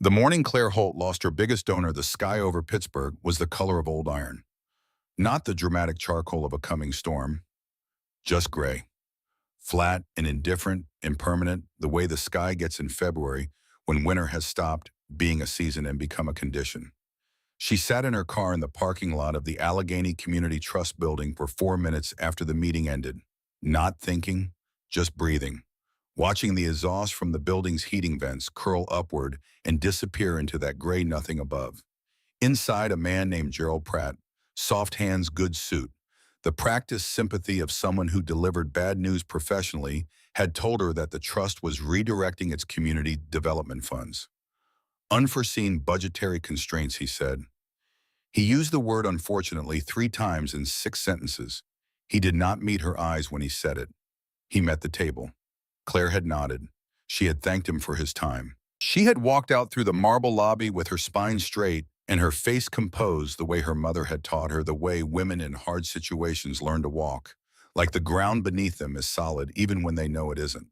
The morning Claire Holt lost her biggest donor, the sky over Pittsburgh was the color of old iron. Not the dramatic charcoal of a coming storm, just gray. Flat and indifferent, impermanent, the way the sky gets in February when winter has stopped being a season and become a condition. She sat in her car in the parking lot of the Allegheny Community Trust building for 4 minutes after the meeting ended, not thinking, just breathing, watching the exhaust from the building's heating vents curl upward and disappear into that gray nothing above. Inside, a man named Gerald Pratt, soft hands, good suit. The practiced sympathy of someone who delivered bad news professionally had told her that the trust was redirecting its community development funds. Unforeseen budgetary constraints, he said. He used the word unfortunately 3 times in 6 sentences. He did not meet her eyes when he said it. He met the table. Claire had nodded. She had thanked him for his time. She had walked out through the marble lobby with her spine straight and her face composed the way her mother had taught her, the way women in hard situations learn to walk, like the ground beneath them is solid even when they know it isn't.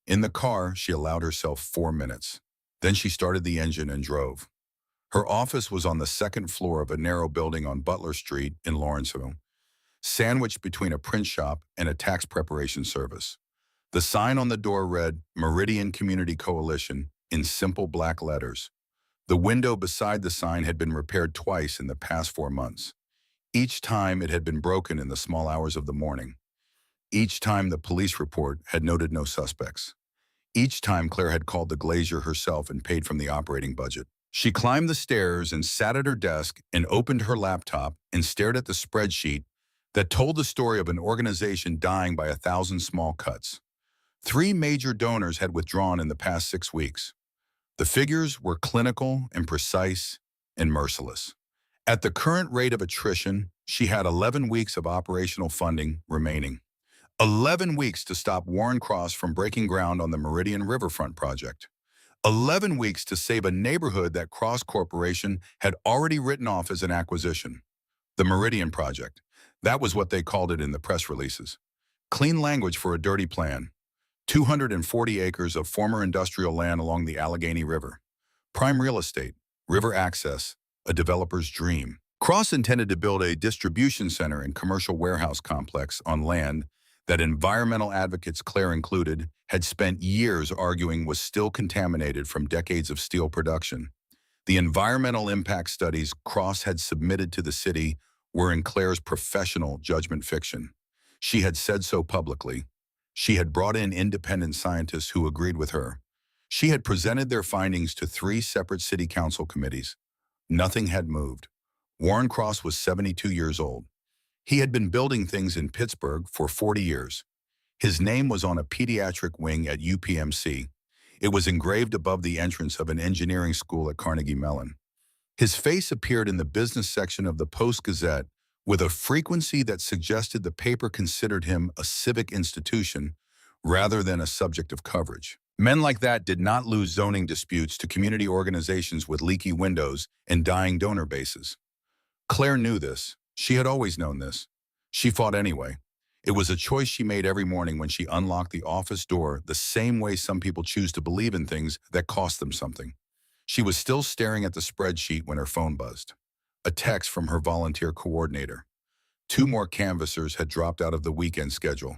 In the car, she allowed herself 4 minutes. Then she started the engine and drove. Her office was on the second floor of a narrow building on Butler Street in Lawrenceville, sandwiched between a print shop and a tax preparation service. The sign on the door read, Meridian Community Coalition, in simple black letters. The window beside the sign had been repaired twice in the past 4 months. Each time it had been broken in the small hours of the morning. Each time the police report had noted no suspects. Each time Claire had called the glazier herself and paid from the operating budget. She climbed the stairs and sat at her desk and opened her laptop and stared at the spreadsheet that told the story of an organization dying by 1,000 small cuts. 3 major donors had withdrawn in the past 6 weeks. The figures were clinical and precise and merciless. At the current rate of attrition, she had 11 weeks of operational funding remaining. 11 weeks to stop Warren Cross from breaking ground on the Meridian Riverfront project. 11 weeks to save a neighborhood that Cross Corporation had already written off as an acquisition. The Meridian Project. That was what they called it in the press releases. Clean language for a dirty plan. 240 acres of former industrial land along the Allegheny River. Prime real estate, river access, a developer's dream. Cross intended to build a distribution center and commercial warehouse complex on land that environmental advocates, Claire included, had spent years arguing was still contaminated from decades of steel production. The environmental impact studies Cross had submitted to the city were in Claire's professional judgment fiction. She had said so publicly. She had brought in independent scientists who agreed with her. She had presented their findings to 3 separate city council committees. Nothing had moved. Warren Cross was 72 years old. He had been building things in Pittsburgh for 40 years. His name was on a pediatric wing at UPMC. It was engraved above the entrance of an engineering school at Carnegie Mellon. His face appeared in the business section of the Post-Gazette with a frequency that suggested the paper considered him a civic institution rather than a subject of coverage. Men like that did not lose zoning disputes to community organizations with leaky windows and dying donor bases. Claire knew this. She had always known this. She fought anyway. It was a choice she made every morning when she unlocked the office door, the same way some people choose to believe in things that cost them something. She was still staring at the spreadsheet when her phone buzzed. A text from her volunteer coordinator. 2 more canvassers had dropped out of the weekend schedule.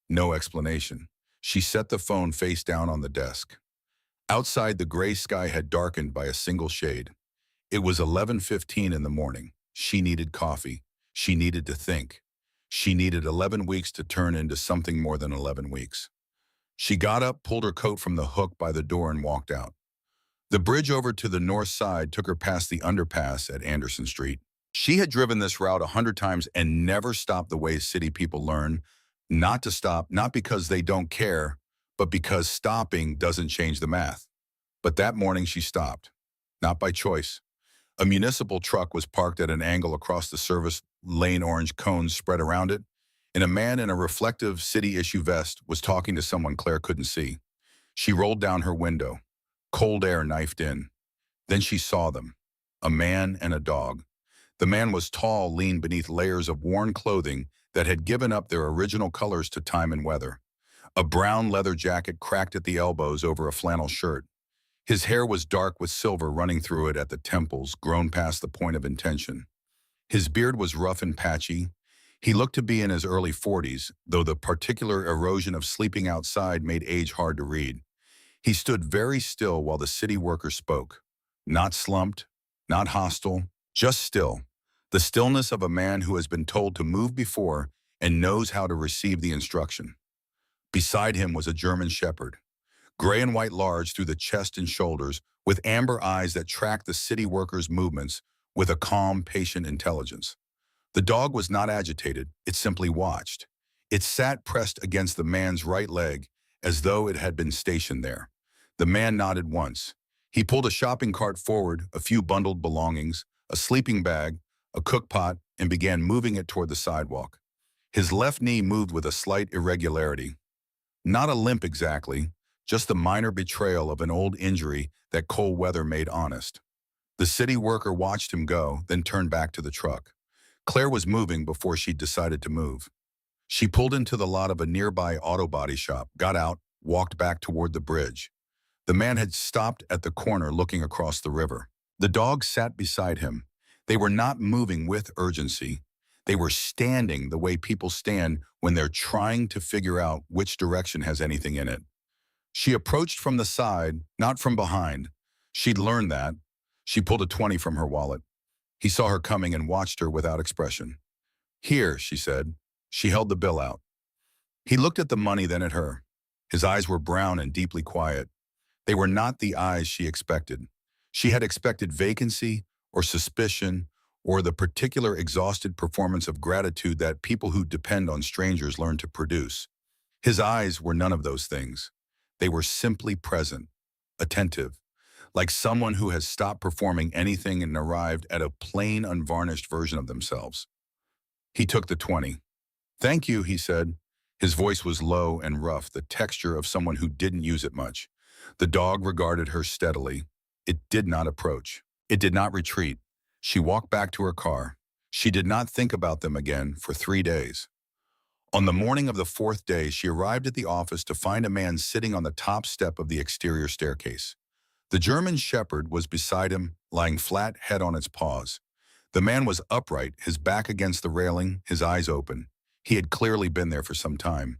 No explanation. She set the phone face down on the desk. Outside, the gray sky had darkened by a single shade. It was 11:15 in the morning. She needed coffee. She needed to think. She needed 11 weeks to turn into something more than 11 weeks. She got up, pulled her coat from the hook by the door, and walked out. The bridge over to the north side took her past the underpass at Anderson Street. She had driven this route 100 times and never stopped the way city people learn not to stop, not because they don't care, but because stopping doesn't change the math. But that morning she stopped, not by choice. A municipal truck was parked at an angle across the service lane, orange cones spread around it, and a man in a reflective city-issue vest was talking to someone Claire couldn't see. She rolled down her window. Cold air knifed in. Then she saw them, a man and a dog. The man was tall, lean beneath layers of worn clothing that had given up their original colors to time and weather. A brown leather jacket cracked at the elbows over a flannel shirt. His hair was dark with silver running through it at the temples, grown past the point of intention. His beard was rough and patchy. He looked to be in his early 40s, though the particular erosion of sleeping outside made age hard to read. He stood very still while the city worker spoke. Not slumped, not hostile, just still. The stillness of a man who has been told to move before and knows how to receive the instruction. Beside him was a German shepherd, gray and white large through the chest and shoulders, with amber eyes that tracked the city worker's movements with a calm, patient intelligence. The dog was not agitated, it simply watched. It sat pressed against the man's right leg as though it had been stationed there. The man nodded once. He pulled a shopping cart forward, a few bundled belongings, a sleeping bag, a cookpot, and began moving it toward the sidewalk. His left knee moved with a slight irregularity. Not a limp exactly, just the minor betrayal of an old injury that cold weather made honest. The city worker watched him go, then turned back to the truck. Claire was moving before she'd decided to move. She pulled into the lot of a nearby auto body shop, got out, walked back toward the bridge. The man had stopped at the corner looking across the river. The dog sat beside him. They were not moving with urgency. They were standing the way people stand when they're trying to figure out which direction has anything in it. She approached from the side, not from behind. She'd learned that. She pulled a 20 from her wallet. He saw her coming and watched her without expression. "Here," she said. She held the bill out. He looked at the money, then at her. His eyes were brown and deeply quiet. They were not the eyes she expected. She had expected vacancy or suspicion or the particular exhausted performance of gratitude that people who depend on strangers learn to produce. His eyes were none of those things. They were simply present, attentive, like someone who has stopped performing anything and arrived at a plain, unvarnished version of themselves. He took the 20. "Thank you," he said. His voice was low and rough, the texture of someone who didn't use it much. The dog regarded her steadily. It did not approach. It did not retreat. She walked back to her car. She did not think about them again for 3 days. On the morning of the fourth day, she arrived at the office to find a man sitting on the top step of the exterior staircase. The German shepherd was beside him, lying flat, head on its paws. The man was upright, his back against the railing, his eyes open. He had clearly been there for some time.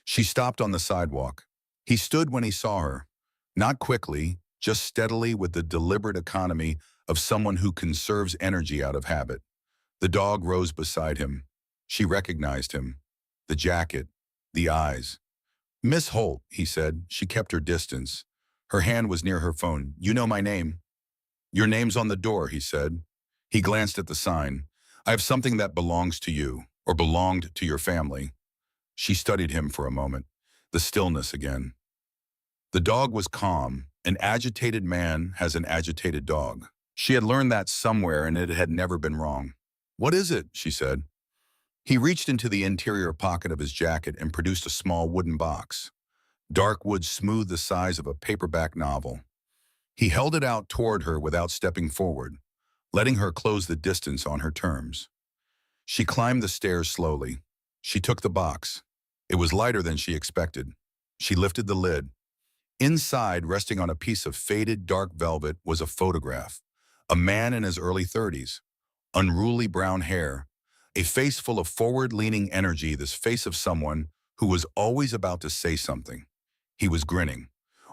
She stopped on the sidewalk. He stood when he saw her. Not quickly, just steadily, with the deliberate economy of someone who conserves energy out of habit. The dog rose beside him. She recognized him. The jacket, the eyes. "Miss Holt," he said. She kept her distance. Her hand was near her phone. "You know my name?" "Your name's on the door," he said. He glanced at the sign. "I have something that belongs to you, or belonged to your family." She studied him for a moment. The stillness again. The dog was calm. An agitated man has an agitated dog. She had learned that somewhere, and it had never been wrong. "What is it?" she said. He reached into the interior pocket of his jacket and produced a small wooden box. Dark wood smooth the size of a paperback novel. He held it out toward her without stepping forward, letting her close the distance on her terms. She climbed the stairs slowly. She took the box. It was lighter than she expected. She lifted the lid. Inside, resting on a piece of faded dark velvet, was a photograph. A man in his early 30s. Unruly brown hair. A face full of forward-leaning energy, this face of someone who was always about to say something. He was grinning.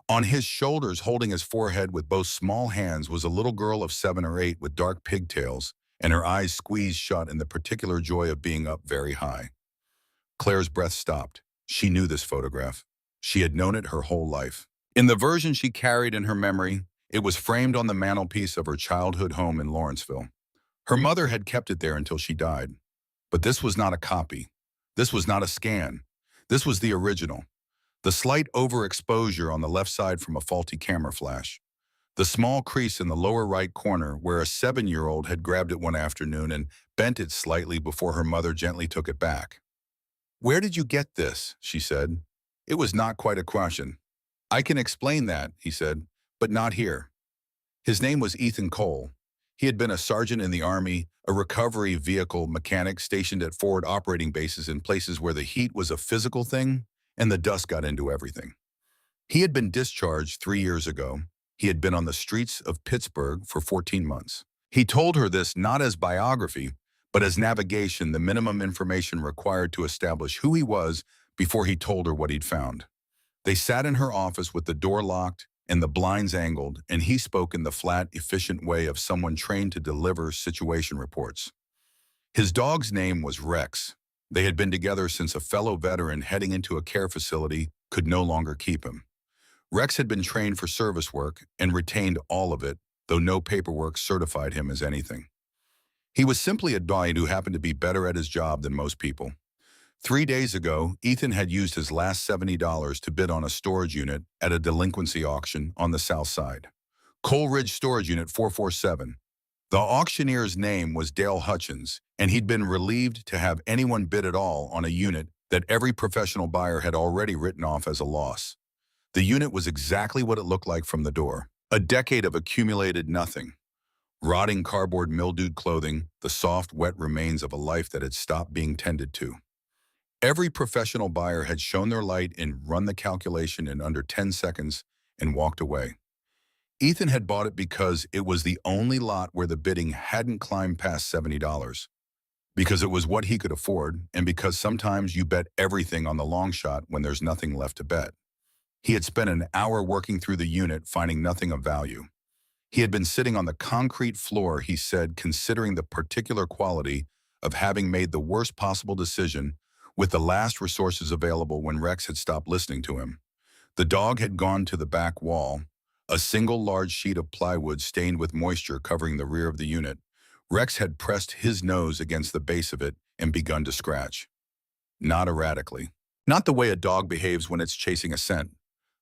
On his shoulders, holding his forehead with both small hands, was a little girl of 7 or 8 with dark pigtails, and her eyes squeezed shut in the particular joy of being up very high. Claire's breath stopped. She knew this photograph. She had known it her whole life. In the version she carried in her memory, it was framed on the mantelpiece of her childhood home in Lawrenceville. Her mother had kept it there until she died. But this was not a copy. This was not a scan. This was the original. The slight overexposure on the left side from a faulty camera flash. The small crease in the lower right corner where a 7-year-old had grabbed it one afternoon and bent it slightly before her mother gently took it back. "Where did you get this?" she said. It was not quite a question. "I can explain that," he said, "but not here." His name was Ethan Cole. He had been a sergeant in the Army, a recovery vehicle mechanic stationed at forward operating bases in places where the heat was a physical thing and the dust got into everything. He had been discharged 3 years ago. He had been on the streets of Pittsburgh for 14 months. He told her this not as biography, but as navigation, the minimum information required to establish who he was before he told her what he'd found. They sat in her office with the door locked and the blinds angled, and he spoke in the flat, efficient way of someone trained to deliver situation reports. His dog's name was Rex. They had been together since a fellow veteran heading into a care facility could no longer keep him. Rex had been trained for service work and retained all of it, though no paperwork certified him as anything. He was simply a dog who happened to be better at his job than most people. 3 days ago, Ethan had used his last $70 to bid on a storage unit at a delinquency auction on the south side. Coleridge Storage Unit 447. The auctioneer's name was Dale Hutchins, and he'd been relieved to have anyone bid at all on a unit that every professional buyer had already written off as a loss. The unit was exactly what it looked like from the door. A decade of accumulated nothing. Rotting cardboard mildewed clothing, the soft, wet remains of a life that had stopped being tended to. Every professional buyer had shown their light and run the calculation in under 10 seconds and walked away. Ethan had bought it because it was the only lot where the bidding hadn't climbed past $70, because it was what he could afford, and because sometimes you bet everything on the long shot when there's nothing left to bet. He had spent an hour working through the unit, finding nothing of value. He had been sitting on the concrete floor, he said, considering the particular quality of having made the worst possible decision with the last resources available when Rex had stopped listening to him. The dog had gone to the back wall, a single large sheet of plywood stained with moisture covering the rear of the unit. Rex had pressed his nose against the base of it and begun to scratch. Not erratically. Not the way a dog behaves when it's chasing a scent.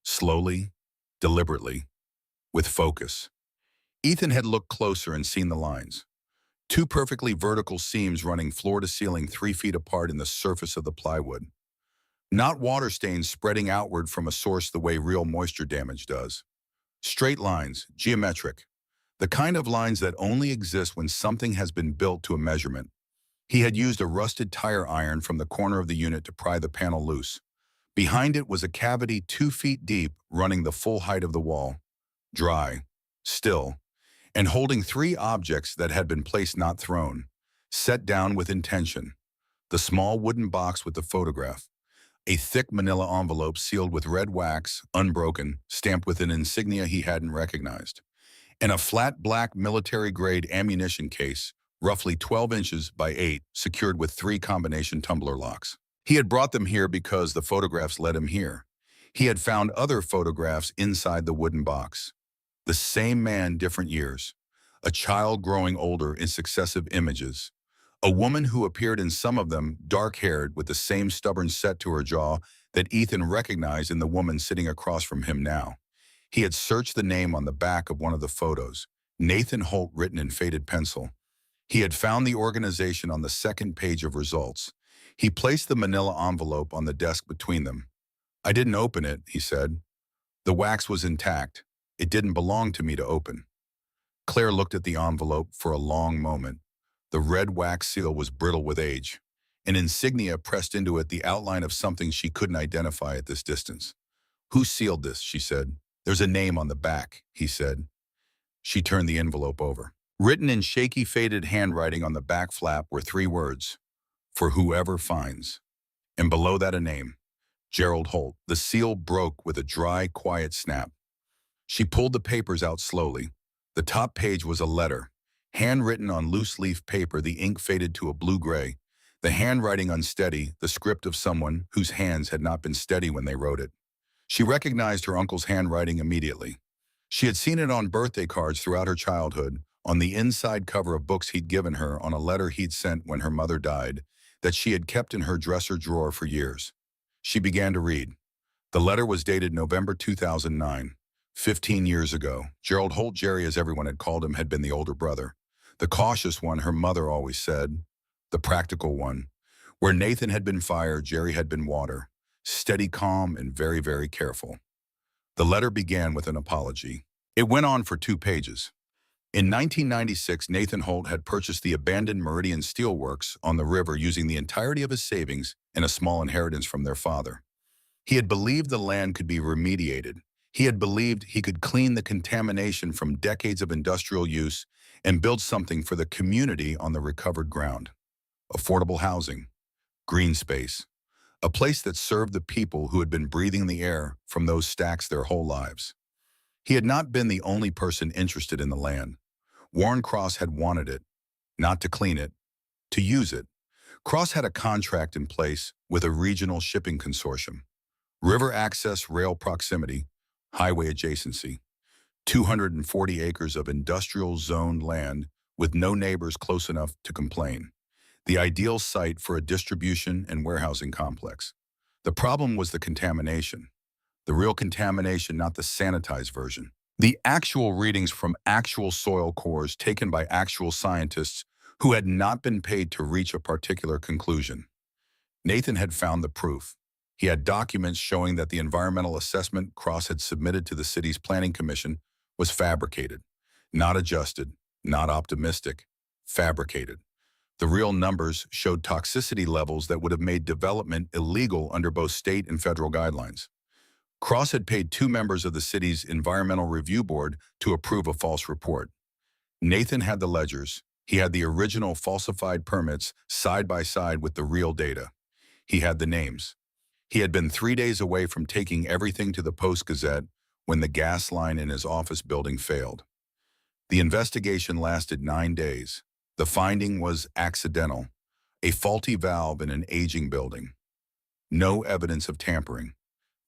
Slowly, deliberately, with focus. Ethan had looked closer and seen the lines. Two perfectly vertical seams running floor to ceiling 3 feet apart in the surface of the plywood. Not water stains spreading outward from a source the way real moisture damage does. Straight lines, geometric. The kind of lines that only exist when something has been built to a measurement. He had used a rusted tire iron from the corner of the unit to pry the panel loose. Behind it was a cavity 2 feet deep running the full height of the wall. Dry, still, and holding 3 objects that had been placed, not thrown, set down with intention. The small wooden box with the photograph, a thick manila envelope sealed with red wax, unbroken, stamped with an insignia he hadn't recognized, and a flat black military-grade ammunition case, roughly 12 inches by 8, secured with 3 combination tumbler locks. He had brought them here because the photographs led him here. He had found other photographs inside the wooden box. The same man, different years. A child growing older in successive images. A woman who appeared in some of them dark-haired with the same stubborn set to her jaw that Ethan recognized in the woman sitting across from him now. He had searched the name on the back of one of the photos, Nathan Holt, written in faded pencil. He had found the organization on the second page of results. He placed the manila envelope on the desk between them. "I didn't open it," he said. "The wax was intact. It didn't belong to me to open." Claire looked at the envelope for a long moment. The red wax seal was brittle with age. An insignia pressed into it, the outline of something she couldn't identify at this distance. "Who sealed this?" she said. "There's a name on the back," he said. She turned the envelope over. Written in shaky, faded handwriting on the back flap were 3 words: "For whoever finds." And below that a name: Gerald Holt. The seal broke with a dry, quiet snap. She pulled the papers out slowly. The top page was a letter, handwritten on loose-leaf paper, the ink faded to a blue-gray, the handwriting unsteady, the script of someone whose hands had not been steady when they wrote it. She recognized her uncle's handwriting immediately. She had seen it on birthday cards throughout her childhood, on the inside cover of books he'd given her, on a letter he'd sent when her mother died, that she had kept in her dresser drawer for years. She began to read. The letter was dated November 2009. 15 years ago, Gerald Holt, Jerry as everyone had called him, had been the older brother. The cautious one, her mother always said. The practical one. Where Nathan had been fire, Jerry had been water. Steady, calm, and very, very careful. The letter began with an apology. It went on for 2 pages. In 1996, Nathan Holt had purchased the abandoned Meridian Steelworks on the river using the entirety of his savings and a small inheritance from their father. He had believed the land could be remediated. He had believed he could clean the contamination from decades of industrial use and build something for the community on the recovered ground. Affordable housing, green space, a place that served the people who had been breathing the air from those stacks their whole lives. He had not been the only person interested in the land. Warren Cross had wanted it, not to clean it, to use it. Cross had a contract in place with a regional shipping consortium. River access, rail proximity, highway adjacency, 240 acres of industrial zoned land with no neighbors close enough to complain. The ideal site for a distribution and warehousing complex. The problem was the contamination. The real contamination, not the sanitized version. The actual readings from actual soil cores taken by actual scientists who had not been paid to reach a particular conclusion. Nathan had found the proof. He had documents showing that the environmental assessment Cross had submitted to the city's planning commission was fabricated, not adjusted, not optimistic, fabricated. The real numbers showed toxicity levels that would have made development illegal under both state and federal guidelines. Cross had paid two members of the city's environmental review board to approve a false report. Nathan had the ledgers. He had the original falsified permits side by side with the real data. He had the names. He had been 3 days away from taking everything to the Post-Gazette when the gas line in his office building failed. The investigation lasted 9 days. The finding was accidental, a faulty valve in an aging building. No evidence of tampering.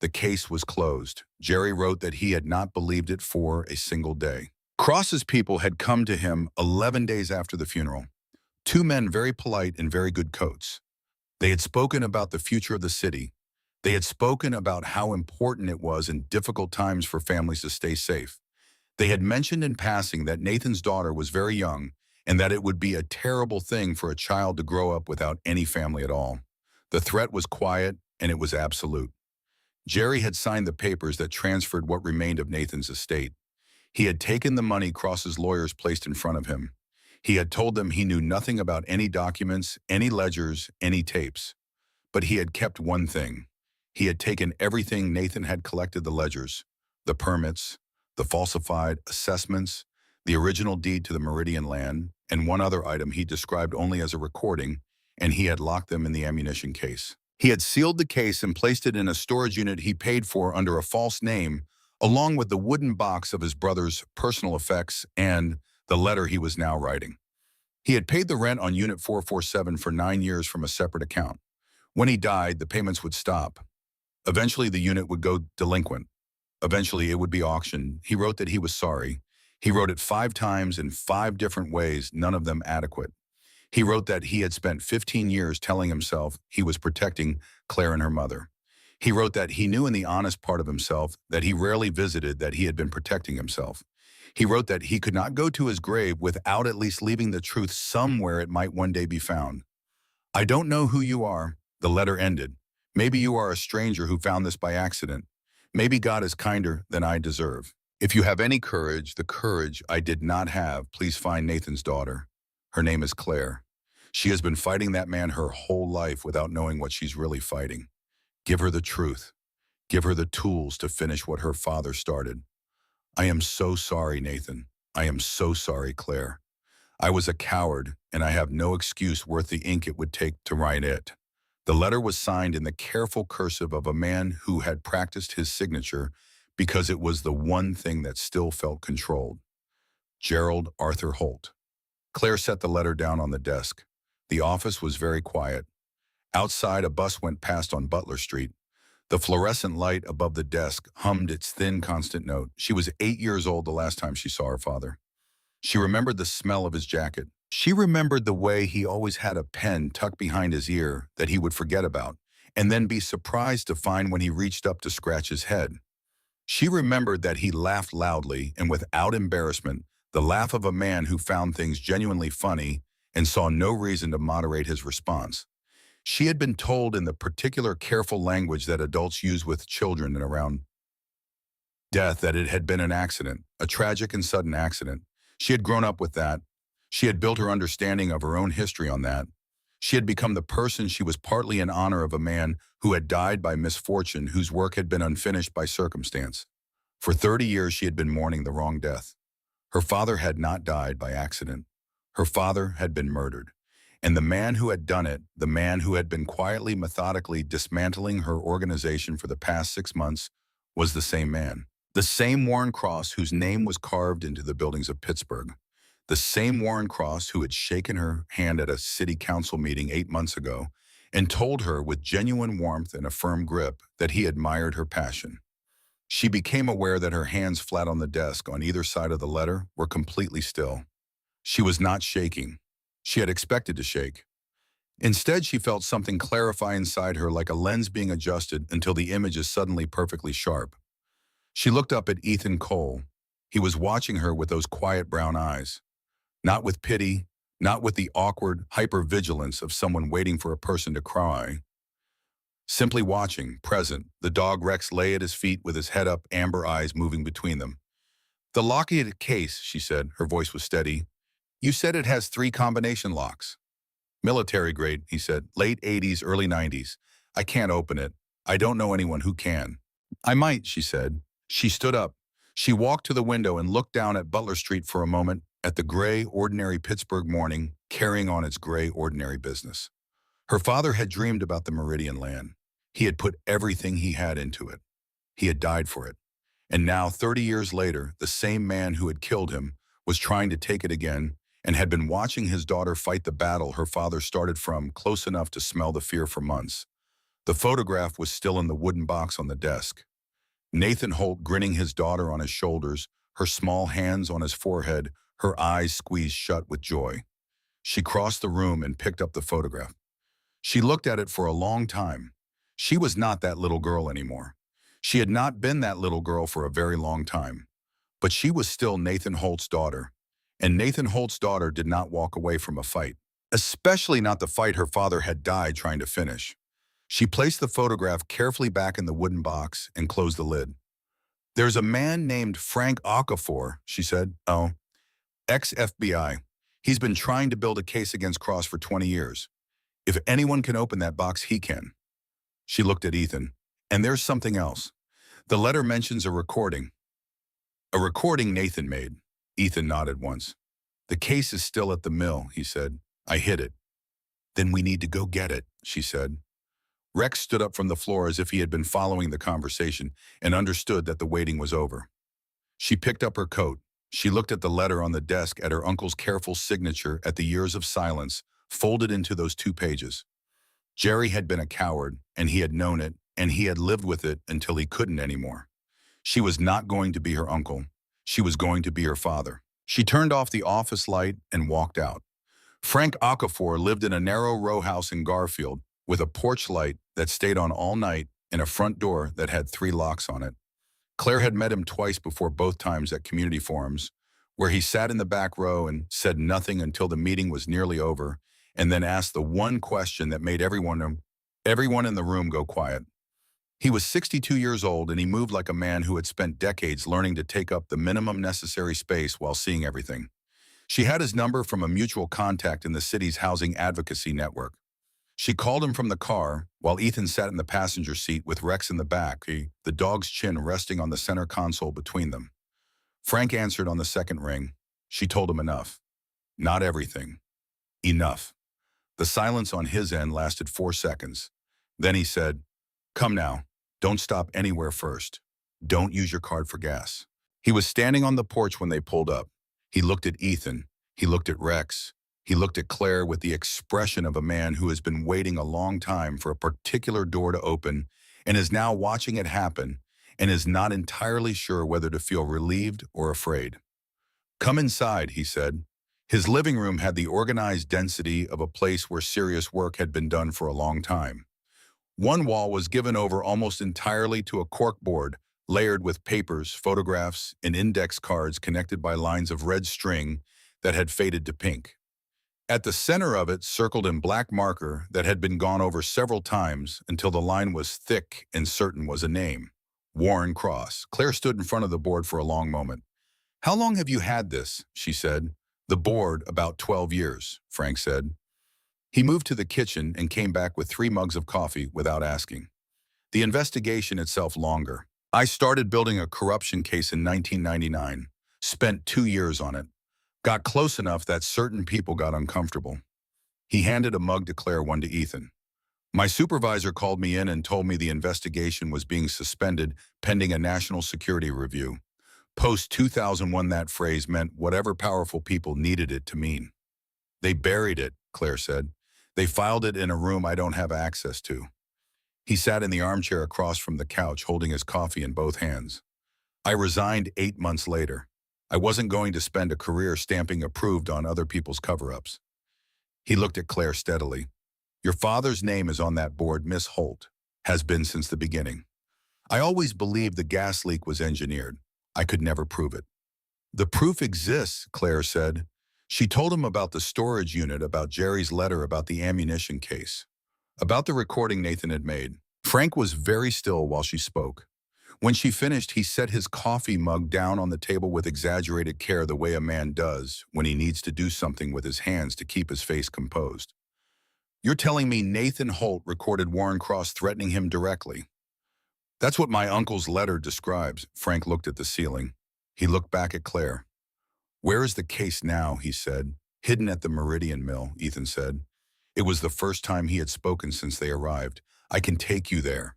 The case was closed. Jerry wrote that he had not believed it for a single day. Cross's people had come to him 11 days after the funeral. Two men very polite in very good coats. They had spoken about the future of the city. They had spoken about how important it was in difficult times for families to stay safe. They had mentioned in passing that Nathan's daughter was very young and that it would be a terrible thing for a child to grow up without any family at all. The threat was quiet and it was absolute. Jerry had signed the papers that transferred what remained of Nathan's estate. He had taken the money Cross's lawyers placed in front of him. He had told them he knew nothing about any documents, any ledgers, any tapes. But he had kept one thing. He had taken everything Nathan had collected: the ledgers, the permits, the falsified assessments, the original deed to the Meridian land, and one other item he described only as a recording, and he had locked them in the ammunition case. He had sealed the case and placed it in a storage unit he paid for under a false name, along with the wooden box of his brother's personal effects and the letter he was now writing. He had paid the rent on Unit 447 for 9 years from a separate account. When he died, the payments would stop. Eventually, the unit would go delinquent. Eventually, it would be auctioned. He wrote that he was sorry. He wrote it 5 times in 5 different ways, none of them adequate. He wrote that he had spent 15 years telling himself he was protecting Claire and her mother. He wrote that he knew in the honest part of himself that he rarely visited that he had been protecting himself. He wrote that he could not go to his grave without at least leaving the truth somewhere it might one day be found. I don't know who you are, the letter ended. Maybe you are a stranger who found this by accident. Maybe God is kinder than I deserve. If you have any courage, the courage I did not have, please find Nathan's daughter. Her name is Claire. She has been fighting that man her whole life without knowing what she's really fighting. Give her the truth. Give her the tools to finish what her father started. I am so sorry, Nathan. I am so sorry, Claire. I was a coward, and I have no excuse worth the ink it would take to write it. The letter was signed in the careful cursive of a man who had practiced his signature because it was the one thing that still felt controlled. Gerald Arthur Holt. Claire set the letter down on the desk. The office was very quiet. Outside, a bus went past on Butler Street. The fluorescent light above the desk hummed its thin, constant note. She was 8 years old the last time she saw her father. She remembered the smell of his jacket. She remembered the way he always had a pen tucked behind his ear that he would forget about, and then be surprised to find when he reached up to scratch his head. She remembered that he laughed loudly and without embarrassment, the laugh of a man who found things genuinely funny and saw no reason to moderate his response. She had been told in the particular careful language that adults use with children and around death that it had been an accident, a tragic and sudden accident. She had grown up with that. She had built her understanding of her own history on that. She had become the person she was partly in honor of a man who had died by misfortune, whose work had been unfinished by circumstance. For 30 years, she had been mourning the wrong death. Her father had not died by accident. Her father had been murdered. And the man who had done it, the man who had been quietly, methodically dismantling her organization for the past 6 months, was the same man. The same Warren Cross whose name was carved into the buildings of Pittsburgh. The same Warren Cross who had shaken her hand at a city council meeting 8 months ago and told her with genuine warmth and a firm grip that he admired her passion. She became aware that her hands flat on the desk on either side of the letter were completely still. She was not shaking. She had expected to shake. Instead, she felt something clarify inside her like a lens being adjusted until the image is suddenly perfectly sharp. She looked up at Ethan Cole. He was watching her with those quiet brown eyes. Not with pity, not with the awkward hypervigilance of someone waiting for a person to cry. Simply watching, present, the dog Rex lay at his feet with his head up, amber eyes moving between them. "The locked case," she said. Her voice was steady. "You said it has 3 combination locks." "Military grade," he said. "Late 80s, early 90s. I can't open it. I don't know anyone who can." "I might," she said. She stood up. She walked to the window and looked down at Butler Street for a moment, at the gray, ordinary Pittsburgh morning, carrying on its gray, ordinary business. Her father had dreamed about the Meridian land. He had put everything he had into it. He had died for it. And now, 30 years later, the same man who had killed him was trying to take it again and had been watching his daughter fight the battle her father started from close enough to smell the fear for months. The photograph was still in the wooden box on the desk. Nathan Holt grinning, his daughter on his shoulders, her small hands on his forehead, her eyes squeezed shut with joy. She crossed the room and picked up the photograph. She looked at it for a long time. She was not that little girl anymore. She had not been that little girl for a very long time. But she was still Nathan Holt's daughter. And Nathan Holt's daughter did not walk away from a fight, especially not the fight her father had died trying to finish. She placed the photograph carefully back in the wooden box and closed the lid. "There's a man named Frank Okafor," she said. "Oh, ex-FBI. He's been trying to build a case against Cross for 20 years. If anyone can open that box, he can." She looked at Ethan. "And there's something else. The letter mentions a recording." "A recording Nathan made." Ethan nodded once. "The case is still at the mill," he said. "I hid it." "Then we need to go get it," she said. Rex stood up from the floor as if he had been following the conversation and understood that the waiting was over. She picked up her coat. She looked at the letter on the desk, at her uncle's careful signature, at the years of silence, folded into those 2 pages. Jerry had been a coward, and he had known it, and he had lived with it until he couldn't anymore. She was not going to be her uncle. She was going to be her father. She turned off the office light and walked out. Frank Okafor lived in a narrow row house in Garfield with a porch light that stayed on all night and a front door that had 3 locks on it. Claire had met him twice before, both times at community forums, where he sat in the back row and said nothing until the meeting was nearly over, and then asked the one question that made everyone in the room go quiet. He was 62 years old, and he moved like a man who had spent decades learning to take up the minimum necessary space while seeing everything. She had his number from a mutual contact in the city's housing advocacy network. She called him from the car while Ethan sat in the passenger seat with Rex in the back, the dog's chin resting on the center console between them. Frank answered on the second ring. She told him enough. Not everything. Enough. The silence on his end lasted 4 seconds. Then he said, "Come now. Don't stop anywhere first. Don't use your card for gas." He was standing on the porch when they pulled up. He looked at Ethan. He looked at Rex. He looked at Claire with the expression of a man who has been waiting a long time for a particular door to open and is now watching it happen and is not entirely sure whether to feel relieved or afraid. "Come inside," he said. His living room had the organized density of a place where serious work had been done for a long time. One wall was given over almost entirely to a corkboard layered with papers, photographs, and index cards connected by lines of red string that had faded to pink. At the center of it, circled in black marker that had been gone over several times until the line was thick and certain, was a name. Warren Cross. Claire stood in front of the board for a long moment. "How long have you had this?" she said. "The board, about 12 years, Frank said. He moved to the kitchen and came back with 3 mugs of coffee without asking. The investigation itself longer. I started building a corruption case in 1999, spent 2 years on it, got close enough that certain people got uncomfortable. He handed a mug to Claire, one to Ethan. My supervisor called me in and told me the investigation was being suspended pending a national security review. Post 2001, that phrase meant whatever powerful people needed it to mean. They buried it, Claire said. They filed it in a room I don't have access to. He sat in the armchair across from the couch, holding his coffee in both hands. I resigned 8 months later. I wasn't going to spend a career stamping approved on other people's cover-ups. He looked at Claire steadily. Your father's name is on that board, Miss Holt. Has been since the beginning. I always believed the gas leak was engineered. I could never prove it. The proof exists, Claire said. She told him about the storage unit, about Jerry's letter, about the ammunition case, about the recording Nathan had made. Frank was very still while she spoke. When she finished, he set his coffee mug down on the table with exaggerated care, the way a man does when he needs to do something with his hands to keep his face composed. You're telling me Nathan Holt recorded Warren Cross threatening him directly? That's what my uncle's letter describes. Frank looked at the ceiling. He looked back at Claire. Where is the case now, he said. Hidden at the Meridian Mill, Ethan said. It was the first time he had spoken since they arrived. I can take you there.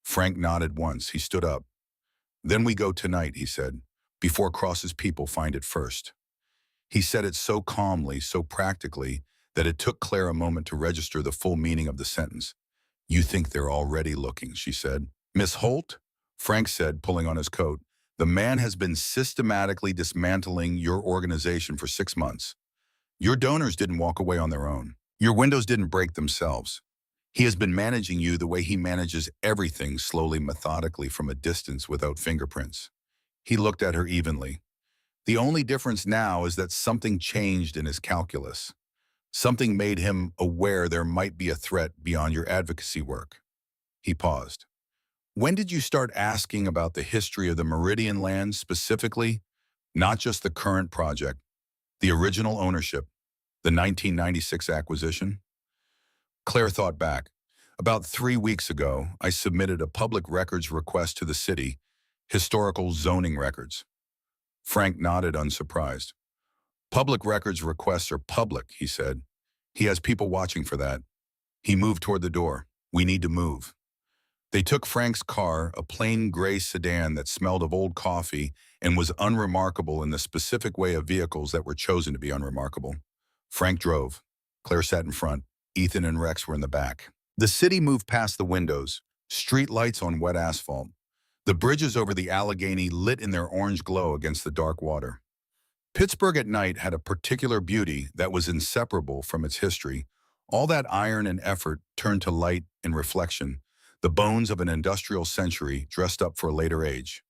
Frank nodded once. He stood up. Then we go tonight, he said, before Cross's people find it first. He said it so calmly, so practically, that it took Claire a moment to register the full meaning of the sentence. You think they're already looking, she said. Miss Holt? Frank said, pulling on his coat. The man has been systematically dismantling your organization for 6 months. Your donors didn't walk away on their own. Your windows didn't break themselves. He has been managing you the way he manages everything, slowly, methodically, from a distance, without fingerprints. He looked at her evenly. The only difference now is that something changed in his calculus. Something made him aware there might be a threat beyond your advocacy work. He paused. When did you start asking about the history of the Meridian land specifically? Not just the current project, the original ownership, the 1996 acquisition? Claire thought back. About 3 weeks ago, I submitted a public records request to the city, historical zoning records. Frank nodded, unsurprised. Public records requests are public, he said. He has people watching for that. He moved toward the door. We need to move. They took Frank's car, a plain gray sedan that smelled of old coffee and was unremarkable in the specific way of vehicles that were chosen to be unremarkable. Frank drove. Claire sat in front. Ethan and Rex were in the back. The city moved past the windows, street lights on wet asphalt. The bridges over the Allegheny lit in their orange glow against the dark water. Pittsburgh at night had a particular beauty that was inseparable from its history. All that iron and effort turned to light and reflection, the bones of an industrial century dressed up for a later age.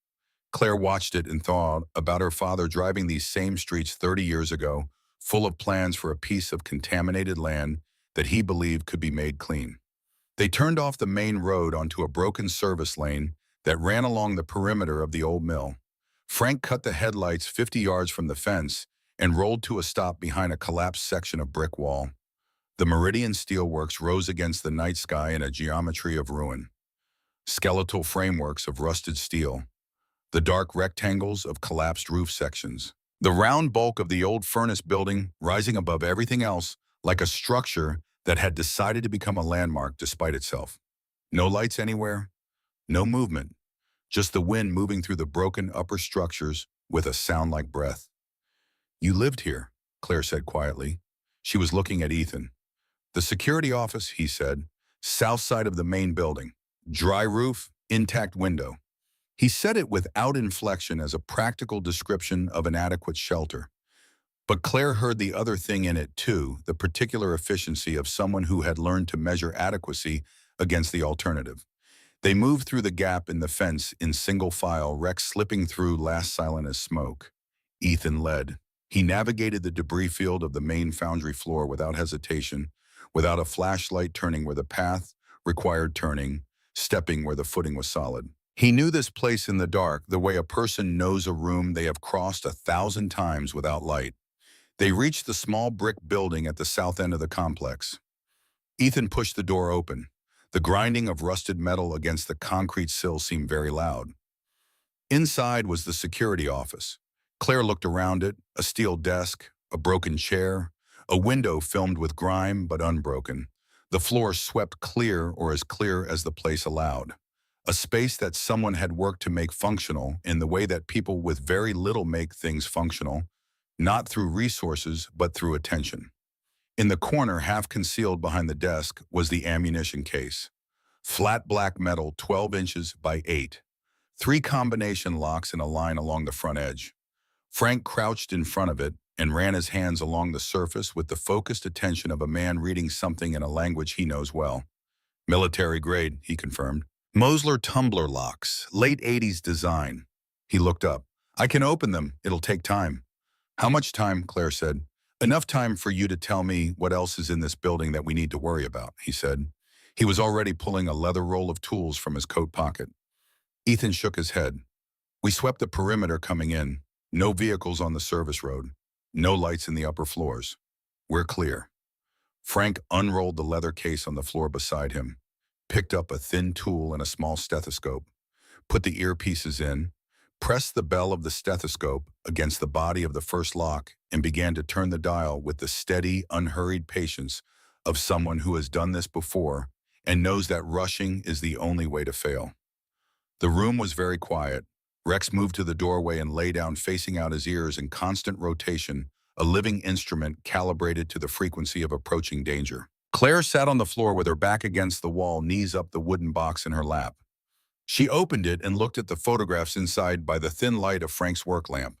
Claire watched it and thought about her father driving these same streets 30 years ago, full of plans for a piece of contaminated land that he believed could be made clean. They turned off the main road onto a broken service lane that ran along the perimeter of the old mill. Frank cut the headlights 50 yards from the fence and rolled to a stop behind a collapsed section of brick wall. The Meridian steelworks rose against the night sky in a geometry of ruin. Skeletal frameworks of rusted steel. The dark rectangles of collapsed roof sections. The round bulk of the old furnace building rising above everything else like a structure that had decided to become a landmark despite itself. No lights anywhere, no movement, just the wind moving through the broken upper structures with a sound like breath. You lived here, Claire said quietly. She was looking at Ethan. The security office, he said, south side of the main building. Dry roof, intact window. He said it without inflection as a practical description of an adequate shelter. But Claire heard the other thing in it too, the particular efficiency of someone who had learned to measure adequacy against the alternative. They moved through the gap in the fence in single file, Rex slipping through last silent as smoke. Ethan led. He navigated the debris field of the main foundry floor without hesitation, without a flashlight, turning where the path required turning, stepping where the footing was solid. He knew this place in the dark the way a person knows a room they have crossed 1,000 times without light. They reached the small brick building at the south end of the complex. Ethan pushed the door open. The grinding of rusted metal against the concrete sill seemed very loud. Inside was the security office. Claire looked around it, a steel desk, a broken chair, a window filmed with grime but unbroken. The floor swept clear or as clear as the place allowed. A space that someone had worked to make functional in the way that people with very little make things functional, not through resources but through attention. In the corner, half concealed behind the desk, was the ammunition case. Flat black metal 12 inches by 8. Three combination locks in a line along the front edge. Frank crouched in front of it and ran his hands along the surface with the focused attention of a man reading something in a language he knows well. Military grade, he confirmed. Mosler tumbler locks, late 80s design. He looked up. I can open them. It'll take time. How much time? Claire said. Enough time for you to tell me what else is in this building that we need to worry about, he said. He was already pulling a leather roll of tools from his coat pocket. Ethan shook his head. We swept the perimeter coming in. No vehicles on the service road. No lights in the upper floors. We're clear. Frank unrolled the leather case on the floor beside him, picked up a thin tool and a small stethoscope, put the earpieces in, pressed the bell of the stethoscope against the body of the first lock, and began to turn the dial with the steady, unhurried patience of someone who has done this before and knows that rushing is the only way to fail. The room was very quiet. Rex moved to the doorway and lay down facing out his ears in constant rotation, a living instrument calibrated to the frequency of approaching danger. Claire sat on the floor with her back against the wall, knees up the wooden box in her lap. She opened it and looked at the photographs inside by the thin light of Frank's work lamp.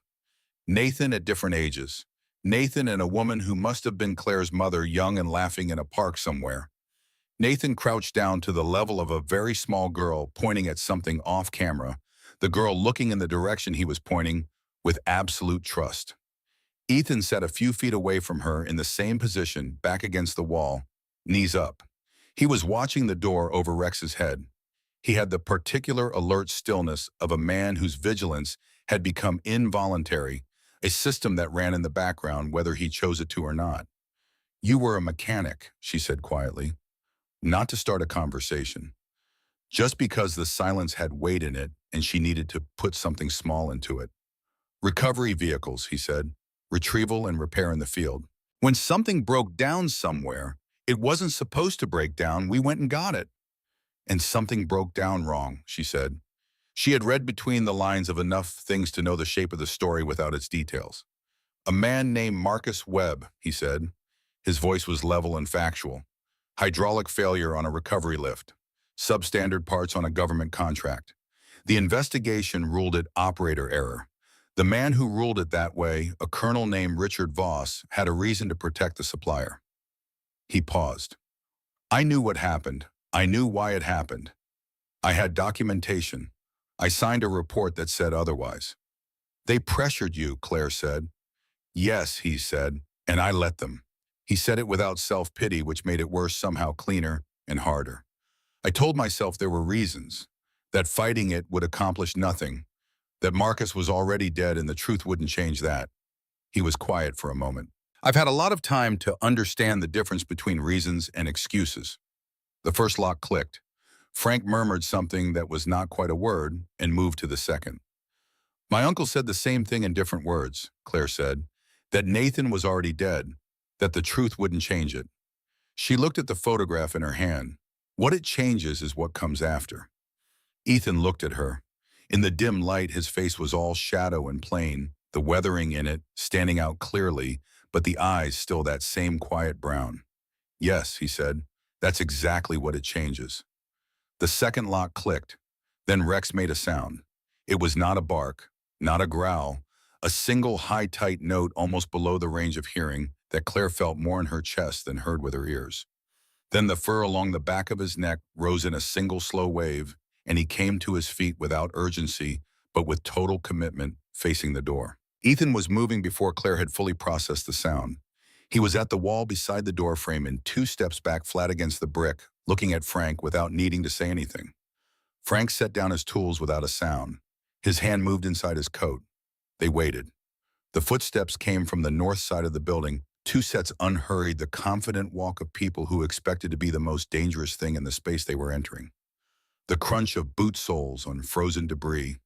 Nathan at different ages. Nathan and a woman who must have been Claire's mother, young and laughing in a park somewhere. Nathan crouched down to the level of a very small girl pointing at something off camera, the girl looking in the direction he was pointing with absolute trust. Ethan sat a few feet away from her in the same position, back against the wall, knees up. He was watching the door over Rex's head. He had the particular alert stillness of a man whose vigilance had become involuntary, a system that ran in the background whether he chose it to or not. You were a mechanic, she said quietly, not to start a conversation. Just because the silence had weight in it and she needed to put something small into it. Recovery vehicles, he said. Retrieval and repair in the field. When something broke down somewhere, it wasn't supposed to break down, we went and got it. And something broke down wrong, she said. She had read between the lines of enough things to know the shape of the story without its details. A man named Marcus Webb, he said. His voice was level and factual. Hydraulic failure on a recovery lift. Substandard parts on a government contract. The investigation ruled it operator error. The man who ruled it that way, a colonel named Richard Voss, had a reason to protect the supplier. He paused. I knew what happened. I knew why it happened. I had documentation. I signed a report that said otherwise. They pressured you, Claire said. Yes, he said, and I let them. He said it without self-pity, which made it worse, somehow cleaner and harder. I told myself there were reasons, that fighting it would accomplish nothing, that Marcus was already dead and the truth wouldn't change that. He was quiet for a moment. I've had a lot of time to understand the difference between reasons and excuses. The first lock clicked. Frank murmured something that was not quite a word and moved to the second. My uncle said the same thing in different words, Claire said, that Nathan was already dead, that the truth wouldn't change it. She looked at the photograph in her hand. What it changes is what comes after. Ethan looked at her. In the dim light, his face was all shadow and plain, the weathering in it standing out clearly, but the eyes still that same quiet brown. Yes, he said, that's exactly what it changes. The second lock clicked. Then Rex made a sound. It was not a bark, not a growl, a single high, tight note almost below the range of hearing that Claire felt more in her chest than heard with her ears. Then the fur along the back of his neck rose in a single slow wave, and he came to his feet without urgency, but with total commitment, facing the door. Ethan was moving before Claire had fully processed the sound. He was at the wall beside the door frame and 2 steps back flat against the brick, looking at Frank without needing to say anything. Frank set down his tools without a sound. His hand moved inside his coat. They waited. The footsteps came from the north side of the building, 2 sets unhurried, the confident walk of people who expected to be the most dangerous thing in the space they were entering. The crunch of boot soles on frozen debris.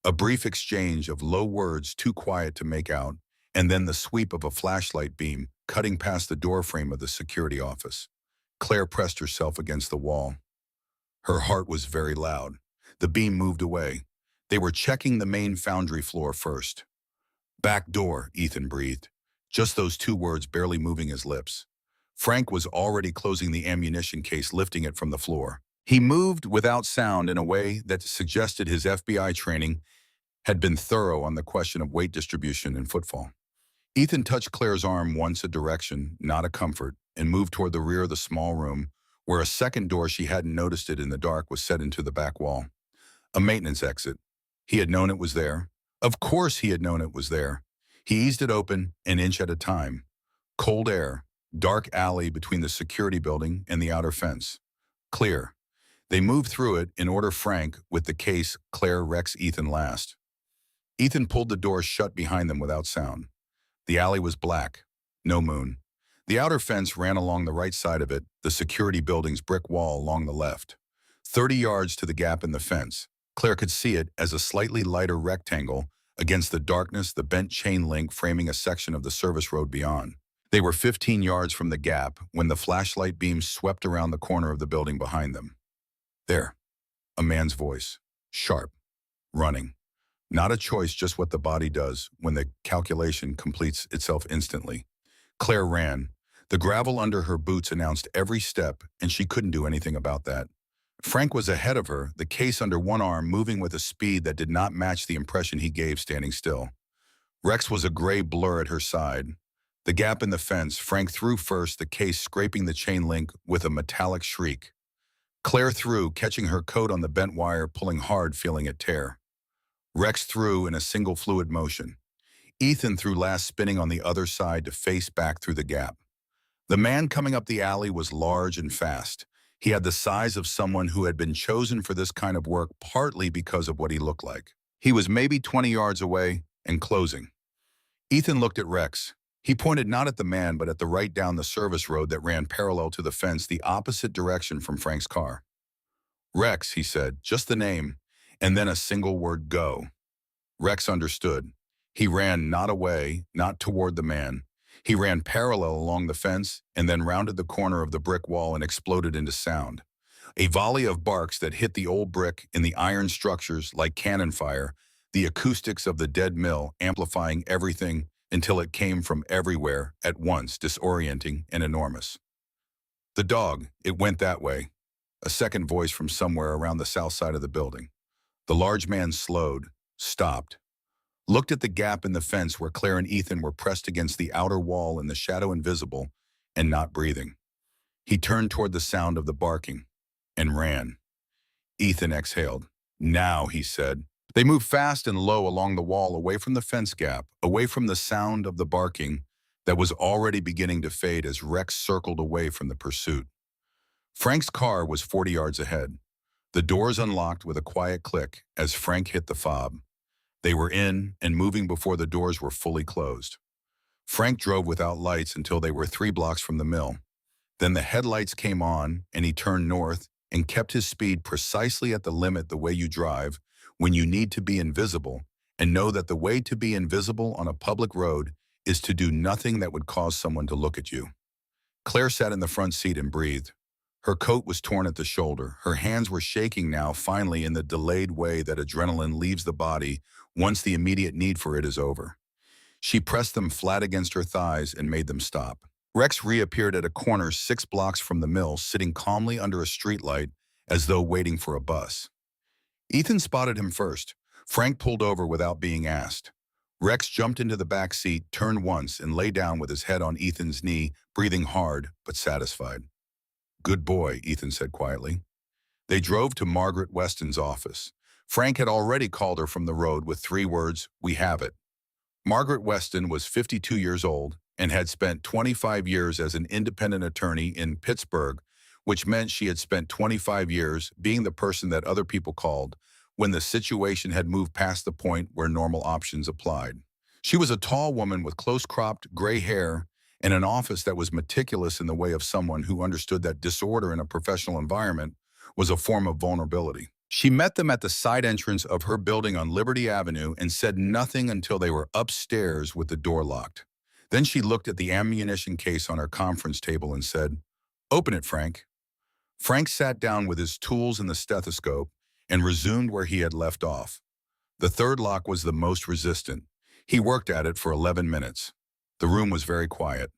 A brief exchange of low words too quiet to make out, and then the sweep of a flashlight beam cutting past the doorframe of the security office. Claire pressed herself against the wall. Her heart was very loud. The beam moved away. They were checking the main foundry floor first. Back door, Ethan breathed. Just those two words barely moving his lips. Frank was already closing the ammunition case, lifting it from the floor. He moved without sound in a way that suggested his FBI training had been thorough on the question of weight distribution and footfall. Ethan touched Claire's arm once, a direction, not a comfort, and moved toward the rear of the small room, where a second door she hadn't noticed it in the dark was set into the back wall. A maintenance exit. He had known it was there. Of course he had known it was there. He eased it open, an inch at a time. Cold air, dark alley between the security building and the outer fence. Clear. They moved through it in order, Frank, with the case, Claire, Rex, Ethan last. Ethan pulled the door shut behind them without sound. The alley was black. No moon. The outer fence ran along the right side of it, the security building's brick wall along the left. 30 yards to the gap in the fence. Claire could see it as a slightly lighter rectangle against the darkness, the bent chain link framing a section of the service road beyond. They were 15 yards from the gap when the flashlight beam swept around the corner of the building behind them. There. A man's voice. Sharp. Running. Not a choice, just what the body does when the calculation completes itself instantly. Claire ran. The gravel under her boots announced every step, and she couldn't do anything about that. Frank was ahead of her, the case under one arm, moving with a speed that did not match the impression he gave standing still. Rex was a gray blur at her side. The gap in the fence, Frank threw first, the case scraping the chain link with a metallic shriek. Claire threw, catching her coat on the bent wire, pulling hard, feeling it tear. Rex threw in a single fluid motion. Ethan threw last, spinning on the other side to face back through the gap. The man coming up the alley was large and fast. He had the size of someone who had been chosen for this kind of work partly because of what he looked like. He was maybe 20 yards away and closing. Ethan looked at Rex. He pointed not at the man but at the right down the service road that ran parallel to the fence, the opposite direction from Frank's car. Rex, he said, just the name, and then a single word, go. Rex understood. He ran not away, not toward the man. He ran parallel along the fence and then rounded the corner of the brick wall and exploded into sound. A volley of barks that hit the old brick in the iron structures like cannon fire, the acoustics of the dead mill amplifying everything until it came from everywhere at once, disorienting and enormous. The dog, it went that way. A second voice from somewhere around the south side of the building. The large man slowed, stopped, looked at the gap in the fence where Claire and Ethan were pressed against the outer wall in the shadow, invisible and not breathing. He turned toward the sound of the barking and ran. Ethan exhaled. Now, he said. They moved fast and low along the wall, away from the fence gap, away from the sound of the barking that was already beginning to fade as Rex circled away from the pursuit. Frank's car was 40 yards ahead. The doors unlocked with a quiet click as Frank hit the fob. They were in and moving before the doors were fully closed. Frank drove without lights until they were 3 blocks from the mill. Then the headlights came on and he turned north and kept his speed precisely at the limit, the way you drive when you need to be invisible and know that the way to be invisible on a public road is to do nothing that would cause someone to look at you. Claire sat in the front seat and breathed. Her coat was torn at the shoulder. Her hands were shaking now, finally, in the delayed way that adrenaline leaves the body once the immediate need for it is over. She pressed them flat against her thighs and made them stop. Rex reappeared at a corner 6 blocks from the mill, sitting calmly under a streetlight as though waiting for a bus. Ethan spotted him first. Frank pulled over without being asked. Rex jumped into the back seat, turned once, and lay down with his head on Ethan's knee, breathing hard but satisfied. Good boy, Ethan said quietly. They drove to Margaret Weston's office. Frank had already called her from the road with 3 words, "We have it." Margaret Weston was 52 years old and had spent 25 years as an independent attorney in Pittsburgh, which meant she had spent 25 years being the person that other people called when the situation had moved past the point where normal options applied. She was a tall woman with close-cropped gray hair and an office that was meticulous in the way of someone who understood that disorder in a professional environment was a form of vulnerability. She met them at the side entrance of her building on Liberty Avenue and said nothing until they were upstairs with the door locked. Then she looked at the ammunition case on her conference table and said, "Open it, Frank." Frank sat down with his tools and the stethoscope and resumed where he had left off. The third lock was the most resistant. He worked at it for 11 minutes. The room was very quiet.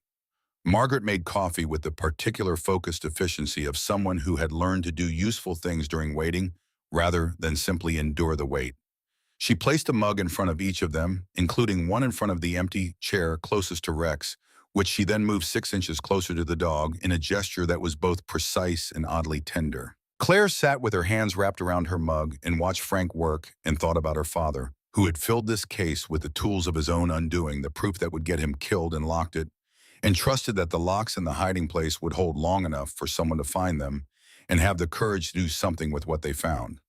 Margaret made coffee with the particular focused efficiency of someone who had learned to do useful things during waiting rather than simply endure the wait. She placed a mug in front of each of them, including one in front of the empty chair closest to Rex, which she then moved 6 inches closer to the dog in a gesture that was both precise and oddly tender. Claire sat with her hands wrapped around her mug and watched Frank work and thought about her father, who had filled this case with the tools of his own undoing, the proof that would get him killed, and locked it, and trusted that the locks in the hiding place would hold long enough for someone to find them and have the courage to do something with what they found.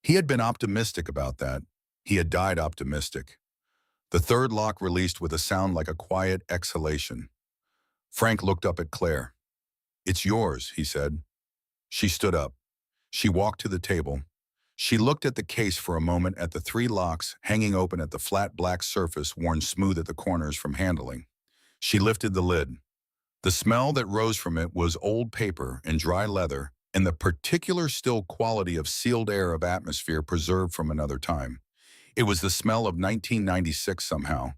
He had been optimistic about that. He had died optimistic. The third lock released with a sound like a quiet exhalation. Frank looked up at Claire. "It's yours," he said. She stood up. She walked to the table. She looked at the case for a moment at the three locks hanging open at the flat black surface worn smooth at the corners from handling. She lifted the lid. The smell that rose from it was old paper and dry leather and the particular still quality of sealed air of atmosphere preserved from another time. It was the smell of 1996 somehow,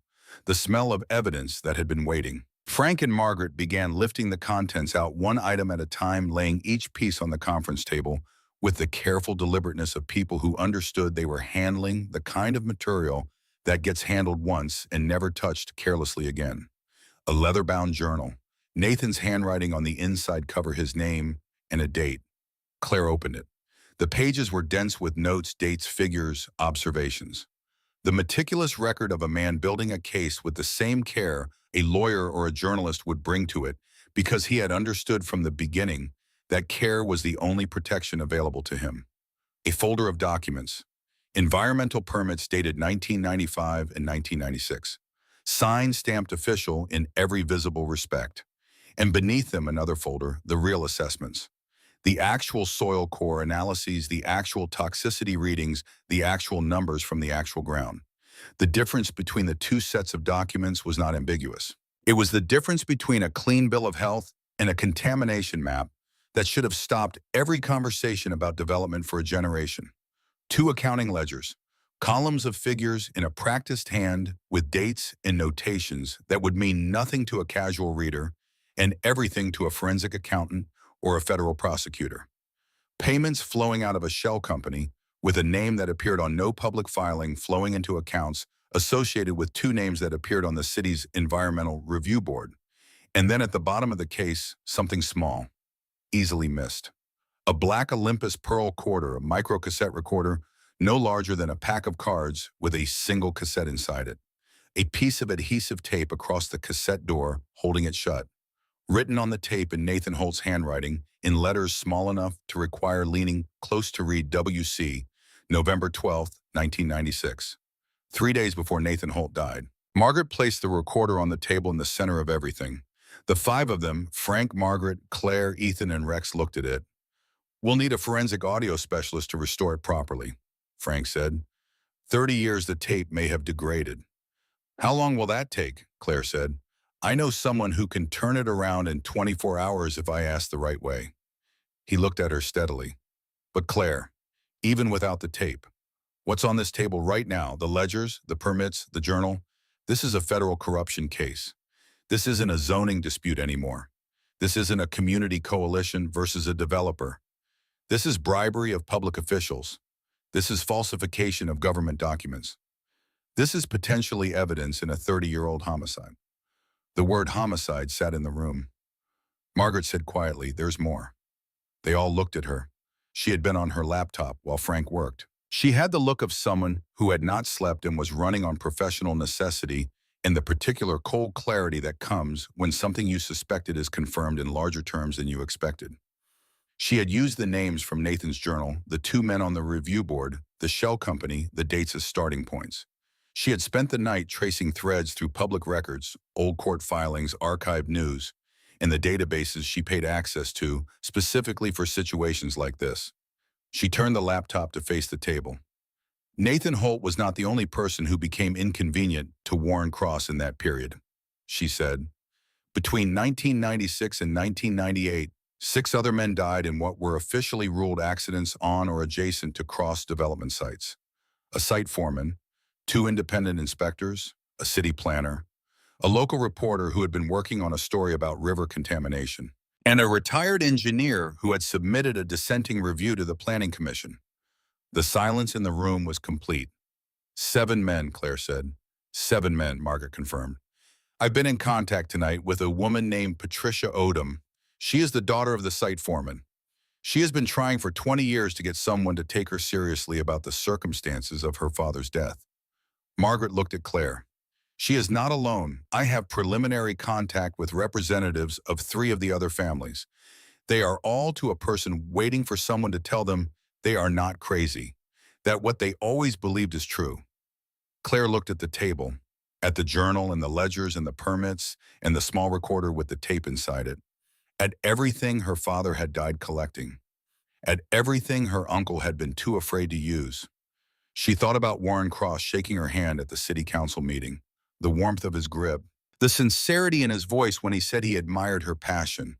the smell of evidence that had been waiting. Frank and Margaret began lifting the contents out one item at a time, laying each piece on the conference table with the careful deliberateness of people who understood they were handling the kind of material that gets handled once and never touched carelessly again. A leather-bound journal. Nathan's handwriting on the inside cover, his name and a date. Claire opened it. The pages were dense with notes, dates, figures, observations. The meticulous record of a man building a case with the same care a lawyer or a journalist would bring to it, because he had understood from the beginning that care was the only protection available to him. A folder of documents. Environmental permits dated 1995 and 1996. Signed, stamped official in every visible respect. And beneath them another folder, the real assessments. The actual soil core analyses, the actual toxicity readings, the actual numbers from the actual ground. The difference between the two sets of documents was not ambiguous. It was the difference between a clean bill of health and a contamination map that should have stopped every conversation about development for a generation. Two accounting ledgers, columns of figures in a practiced hand with dates and notations that would mean nothing to a casual reader and everything to a forensic accountant or a federal prosecutor. Payments flowing out of a shell company with a name that appeared on no public filing flowing into accounts associated with two names that appeared on the city's environmental review board. And then at the bottom of the case, something small, easily missed. A black Olympus Pearl quarter, a microcassette recorder, no larger than a pack of cards with a single cassette inside it. A piece of adhesive tape across the cassette door, holding it shut. Written on the tape in Nathan Holt's handwriting, in letters small enough to require leaning close to read WC, November 12th, 1996. 3 days before Nathan Holt died. Margaret placed the recorder on the table in the center of everything. The five of them, Frank, Margaret, Claire, Ethan, and Rex, looked at it. "We'll need a forensic audio specialist to restore it properly," Frank said. 30 years the tape may have degraded. "How long will that take?" Claire said. "I know someone who can turn it around in 24 hours if I ask the right way." He looked at her steadily. "But Claire, even without the tape, what's on this table right now, the ledgers, the permits, the journal, this is a federal corruption case. This isn't a zoning dispute anymore. This isn't a community coalition versus a developer. This is bribery of public officials. This is falsification of government documents. This is potentially evidence in a 30-year-old homicide." The word homicide sat in the room. Margaret said quietly, "There's more." They all looked at her. She had been on her laptop while Frank worked. She had the look of someone who had not slept and was running on professional necessity and the particular cold clarity that comes when something you suspected is confirmed in larger terms than you expected. She had used the names from Nathan's journal, the two men on the review board, the shell company, the dates as starting points. She had spent the night tracing threads through public records, old court filings, archived news, and the databases she paid access to specifically for situations like this. She turned the laptop to face the table. Nathan Holt was not the only person who became inconvenient to Warren Cross in that period, she said. Between 1996 and 1998, 6 other men died in what were officially ruled accidents on or adjacent to Cross development sites. A site foreman, 2 independent inspectors, a city planner, a local reporter who had been working on a story about river contamination, and a retired engineer who had submitted a dissenting review to the Planning Commission. The silence in the room was complete. 7 men, Claire said. 7 men, Margaret confirmed. I've been in contact tonight with a woman named Patricia Odom. She is the daughter of the site foreman. She has been trying for 20 years to get someone to take her seriously about the circumstances of her father's death. Margaret looked at Claire. She is not alone. I have preliminary contact with representatives of 3 of the other families. They are all to a person waiting for someone to tell them they are not crazy, that what they always believed is true. Claire looked at the table, at the journal and the ledgers and the permits and the small recorder with the tape inside it, at everything her father had died collecting, at everything her uncle had been too afraid to use. She thought about Warren Cross shaking her hand at the city council meeting, the warmth of his grip, the sincerity in his voice when he said he admired her passion.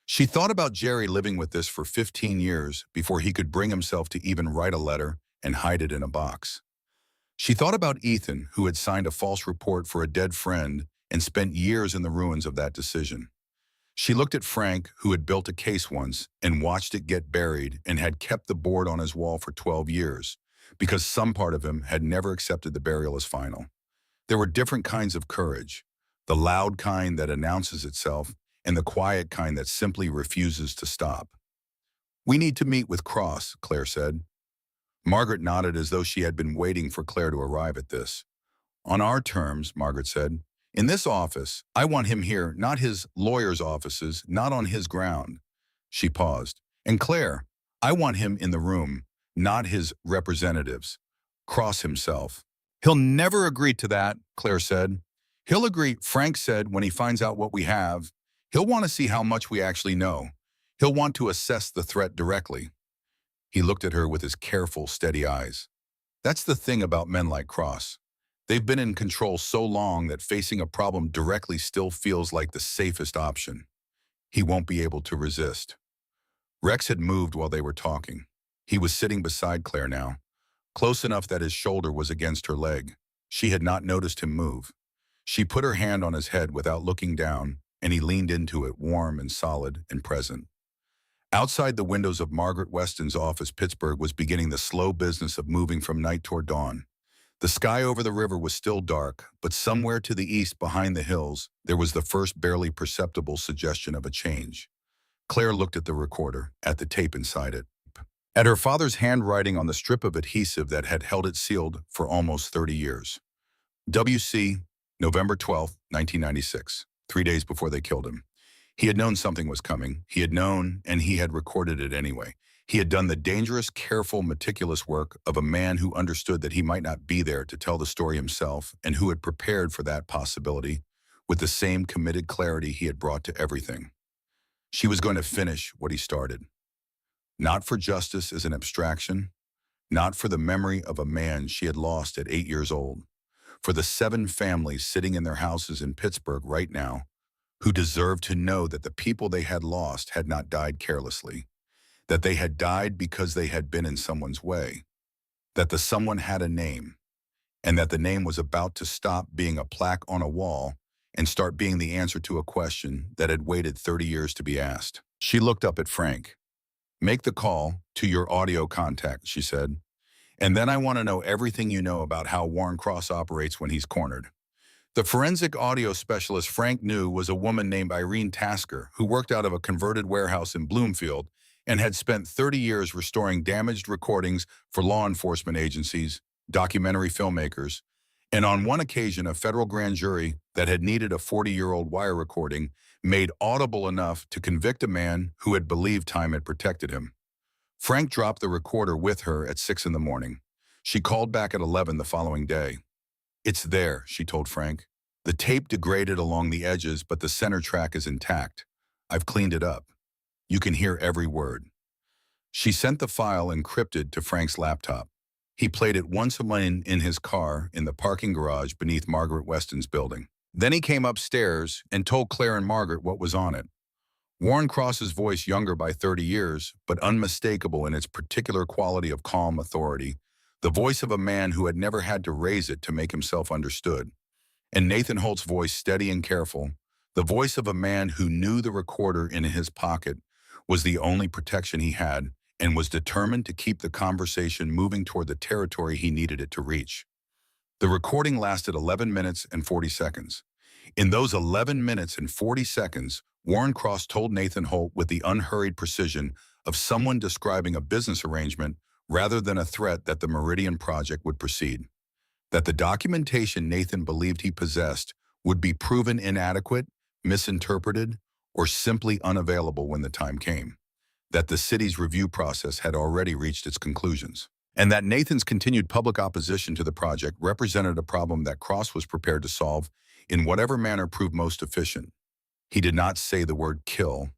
She thought about Jerry living with this for 15 years before he could bring himself to even write a letter and hide it in a box. She thought about Ethan, who had signed a false report for a dead friend and spent years in the ruins of that decision. She looked at Frank, who had built a case once and watched it get buried and had kept the board on his wall for 12 years because some part of him had never accepted the burial as final. There were different kinds of courage, the loud kind that announces itself and the quiet kind that simply refuses to stop. We need to meet with Cross, Claire said. Margaret nodded as though she had been waiting for Claire to arrive at this. On our terms, Margaret said. In this office, I want him here, not his lawyer's offices, not on his ground. She paused. And Claire, I want him in the room, not his representatives. Cross himself. He'll never agree to that, Claire said. He'll agree, Frank said, when he finds out what we have. He'll want to see how much we actually know. He'll want to assess the threat directly. He looked at her with his careful, steady eyes. That's the thing about men like Cross. They've been in control so long that facing a problem directly still feels like the safest option. He won't be able to resist. Rex had moved while they were talking. He was sitting beside Claire now, close enough that his shoulder was against her leg. She had not noticed him move. She put her hand on his head without looking down, and he leaned into it, warm and solid and present. Outside the windows of Margaret Weston's office, Pittsburgh was beginning the slow business of moving from night toward dawn. The sky over the river was still dark, but somewhere to the east behind the hills, there was the first barely perceptible suggestion of a change. Claire looked at the recorder, at the tape inside it, at her father's handwriting on the strip of adhesive that had held it sealed for almost 30 years. W.C., November 12, 1996, 3 days before they killed him. He had known something was coming. He had known, and he had recorded it anyway. He had done the dangerous, careful, meticulous work of a man who understood that he might not be there to tell the story himself and who had prepared for that possibility with the same committed clarity he had brought to everything. She was going to finish what he started. Not for justice as an abstraction, not for the memory of a man she had lost at 8 years old, for the 7 families sitting in their houses in Pittsburgh right now who deserved to know that the people they had lost had not died carelessly, that they had died because they had been in someone's way, that the someone had a name, and that the name was about to stop being a plaque on a wall and start being the answer to a question that had waited 30 years to be asked. She looked up at Frank. Make the call to your audio contact, she said, and then I want to know everything you know about how Warren Cross operates when he's cornered. The forensic audio specialist Frank knew was a woman named Irene Tasker, who worked out of a converted warehouse in Bloomfield and had spent 30 years restoring damaged recordings for law enforcement agencies, documentary filmmakers, and on one occasion a federal grand jury that had needed a 40-year-old wire recording made audible enough to convict a man who had believed time had protected him. Frank dropped the recorder with her at 6 in the morning. She called back at 11 the following day. It's there, she told Frank. The tape degraded along the edges, but the center track is intact. I've cleaned it up. You can hear every word. She sent the file encrypted to Frank's laptop. He played it once a month in his car in the parking garage beneath Margaret Weston's building. Then he came upstairs and told Claire and Margaret what was on it. Warren Cross's voice, younger by 30 years, but unmistakable in its particular quality of calm authority, the voice of a man who had never had to raise it to make himself understood. And Nathan Holt's voice, steady and careful, the voice of a man who knew the recorder in his pocket was the only protection he had and was determined to keep the conversation moving toward the territory he needed it to reach. The recording lasted 11 minutes and 40 seconds. In those 11 minutes and 40 seconds, Warren Cross told Nathan Holt with the unhurried precision of someone describing a business arrangement rather than a threat that the Meridian Project would proceed. That the documentation Nathan believed he possessed would be proven inadequate, misinterpreted, or simply unavailable when the time came. That the city's review process had already reached its conclusions. And that Nathan's continued public opposition to the project represented a problem that Cross was prepared to solve in whatever manner proved most efficient. He did not say the word kill.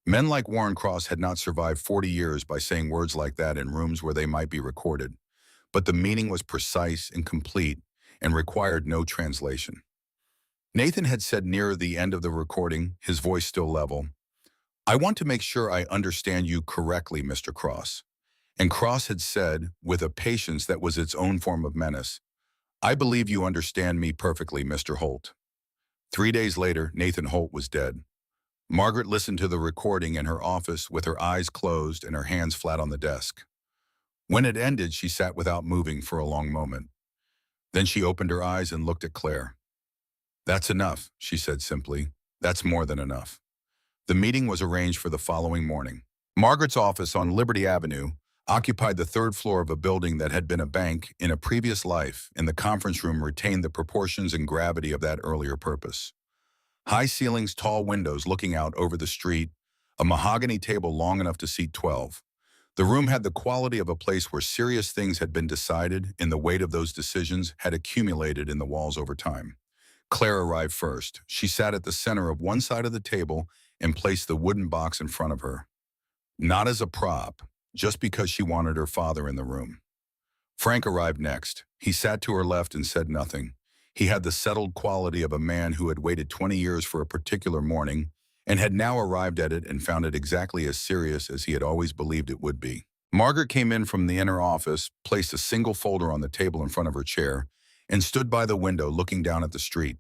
Men like Warren Cross had not survived 40 years by saying words like that in rooms where they might be recorded. But the meaning was precise and complete and required no translation. Nathan had said near the end of the recording, his voice still level, "I want to make sure I understand you correctly, Mr. Cross." And Cross had said, with a patience that was its own form of menace, "I believe you understand me perfectly, Mr. Holt." 3 days later, Nathan Holt was dead. Margaret listened to the recording in her office with her eyes closed and her hands flat on the desk. When it ended, she sat without moving for a long moment. Then she opened her eyes and looked at Claire. "That's enough," she said simply. "That's more than enough." The meeting was arranged for the following morning. Margaret's office on Liberty Avenue occupied the third floor of a building that had been a bank in a previous life, and the conference room retained the proportions and gravity of that earlier purpose. High ceilings, tall windows looking out over the street, a mahogany table long enough to seat 12. The room had the quality of a place where serious things had been decided and the weight of those decisions had accumulated in the walls over time. Claire arrived first. She sat at the center of one side of the table and placed the wooden box in front of her. Not as a prop, just because she wanted her father in the room. Frank arrived next. He sat to her left and said nothing. He had the settled quality of a man who had waited 20 years for a particular morning and had now arrived at it and found it exactly as serious as he had always believed it would be. Margaret came in from the inner office, placed a single folder on the table in front of her chair, and stood by the window looking down at the street.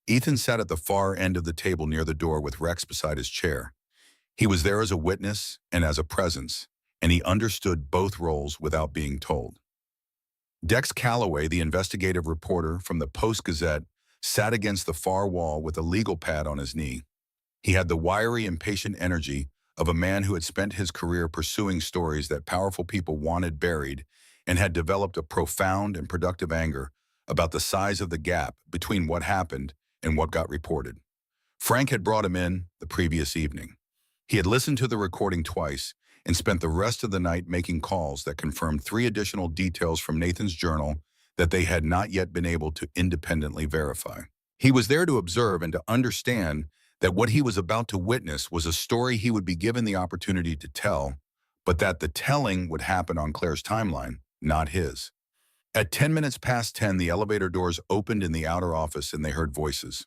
Ethan sat at the far end of the table near the door with Rex beside his chair. He was there as a witness and as a presence, and he understood both roles without being told. Dex Calloway, the investigative reporter from the Post-Gazette, sat against the far wall with a legal pad on his knee. He had the wiry, impatient energy of a man who had spent his career pursuing stories that powerful people wanted buried and had developed a profound and productive anger about the size of the gap between what happened and what got reported. Frank had brought him in the previous evening. He had listened to the recording twice and spent the rest of the night making calls that confirmed 3 additional details from Nathan's journal that they had not yet been able to independently verify. He was there to observe and to understand that what he was about to witness was a story he would be given the opportunity to tell, but that the telling would happen on Claire's timeline, not his. At 10 minutes past 10, the elevator doors opened in the outer office and they heard voices.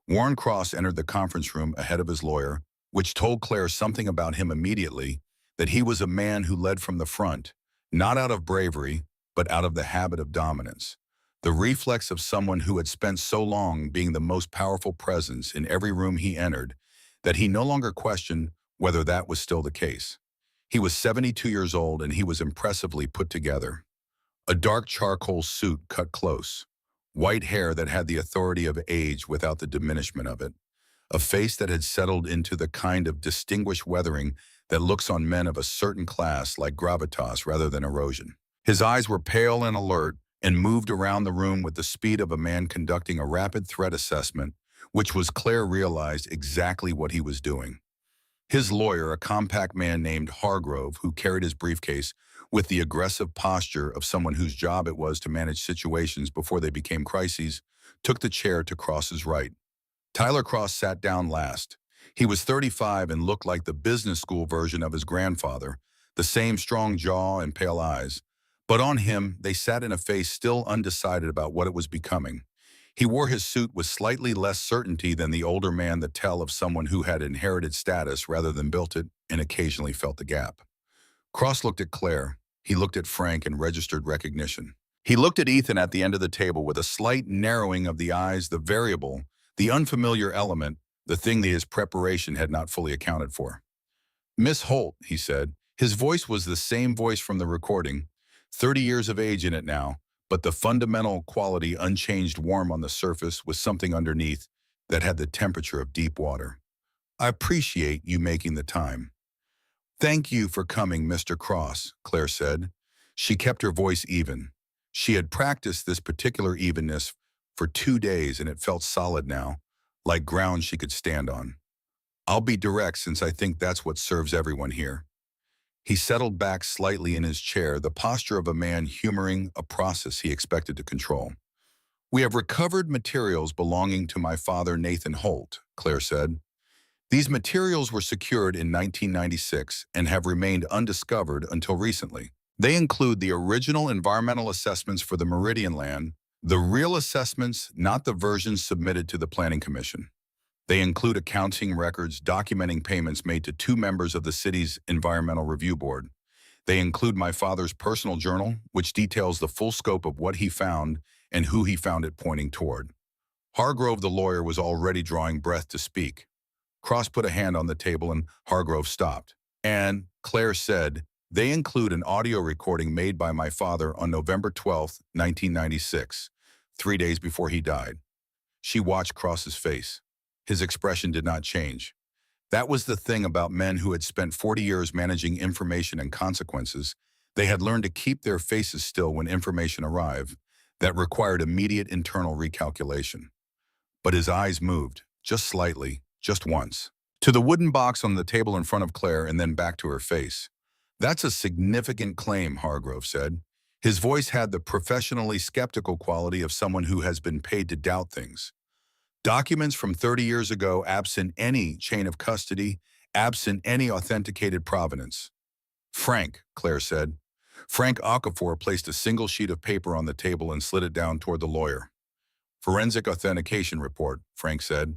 Warren Cross entered the conference room ahead of his lawyer, which told Claire something about him immediately, that he was a man who led from the front, not out of bravery, but out of the habit of dominance. The reflex of someone who had spent so long being the most powerful presence in every room he entered, that he no longer questioned whether that was still the case. He was 72 years old and he was impressively put together. A dark charcoal suit cut close, white hair that had the authority of age without the diminishment of it, a face that had settled into the kind of distinguished weathering that looks on men of a certain class like gravitas rather than erosion. His eyes were pale and alert and moved around the room with the speed of a man conducting a rapid threat assessment, which was Claire realized exactly what he was doing. His lawyer, a compact man named Hargrove, who carried his briefcase with the aggressive posture of someone whose job it was to manage situations before they became crises, took the chair to Cross's right. Tyler Cross sat down last. He was 35 and looked like the business school version of his grandfather, the same strong jaw and pale eyes. But on him, they sat in a face still undecided about what it was becoming. He wore his suit with slightly less certainty than the older man, the tell of someone who had inherited status rather than built it and occasionally felt the gap. Cross looked at Claire. He looked at Frank and registered recognition. He looked at Ethan at the end of the table with a slight narrowing of the eyes, the variable, the unfamiliar element, the thing that his preparation had not fully accounted for. Miss Holt, he said. His voice was the same voice from the recording, 30 years of age in it now, but the fundamental quality unchanged, warm on the surface, with something underneath that had the temperature of deep water. I appreciate you making the time. Thank you for coming, Mr. Cross, Claire said. She kept her voice even. She had practiced this particular evenness for 2 days, and it felt solid now, like ground she could stand on. I'll be direct since I think that's what serves everyone here. He settled back slightly in his chair, the posture of a man humoring a process he expected to control. We have recovered materials belonging to my father, Nathan Holt, Claire said. These materials were secured in 1996 and have remained undiscovered until recently. They include the original environmental assessments for the Meridian land, the real assessments, not the versions submitted to the Planning Commission. They include accounting records documenting payments made to 2 members of the city's Environmental Review Board. They include my father's personal journal, which details the full scope of what he found and who he found it pointing toward. Hargrove, the lawyer, was already drawing breath to speak. Cross put a hand on the table and Hargrove stopped. And, Claire said, they include an audio recording made by my father on November 12, 1996, 3 days before he died. She watched Cross's face. His expression did not change. That was the thing about men who had spent 40 years managing information and consequences. They had learned to keep their faces still when information arrived that required immediate internal recalculation. But his eyes moved, just slightly, just once, to the wooden box on the table in front of Claire and then back to her face. That's a significant claim, Hargrove said. His voice had the professionally skeptical quality of someone who has been paid to doubt things. Documents from 30 years ago, absent any chain of custody, absent any authenticated provenance. Frank, Claire said. Frank Okafor placed a single sheet of paper on the table and slid it down toward the lawyer. Forensic authentication report, Frank said.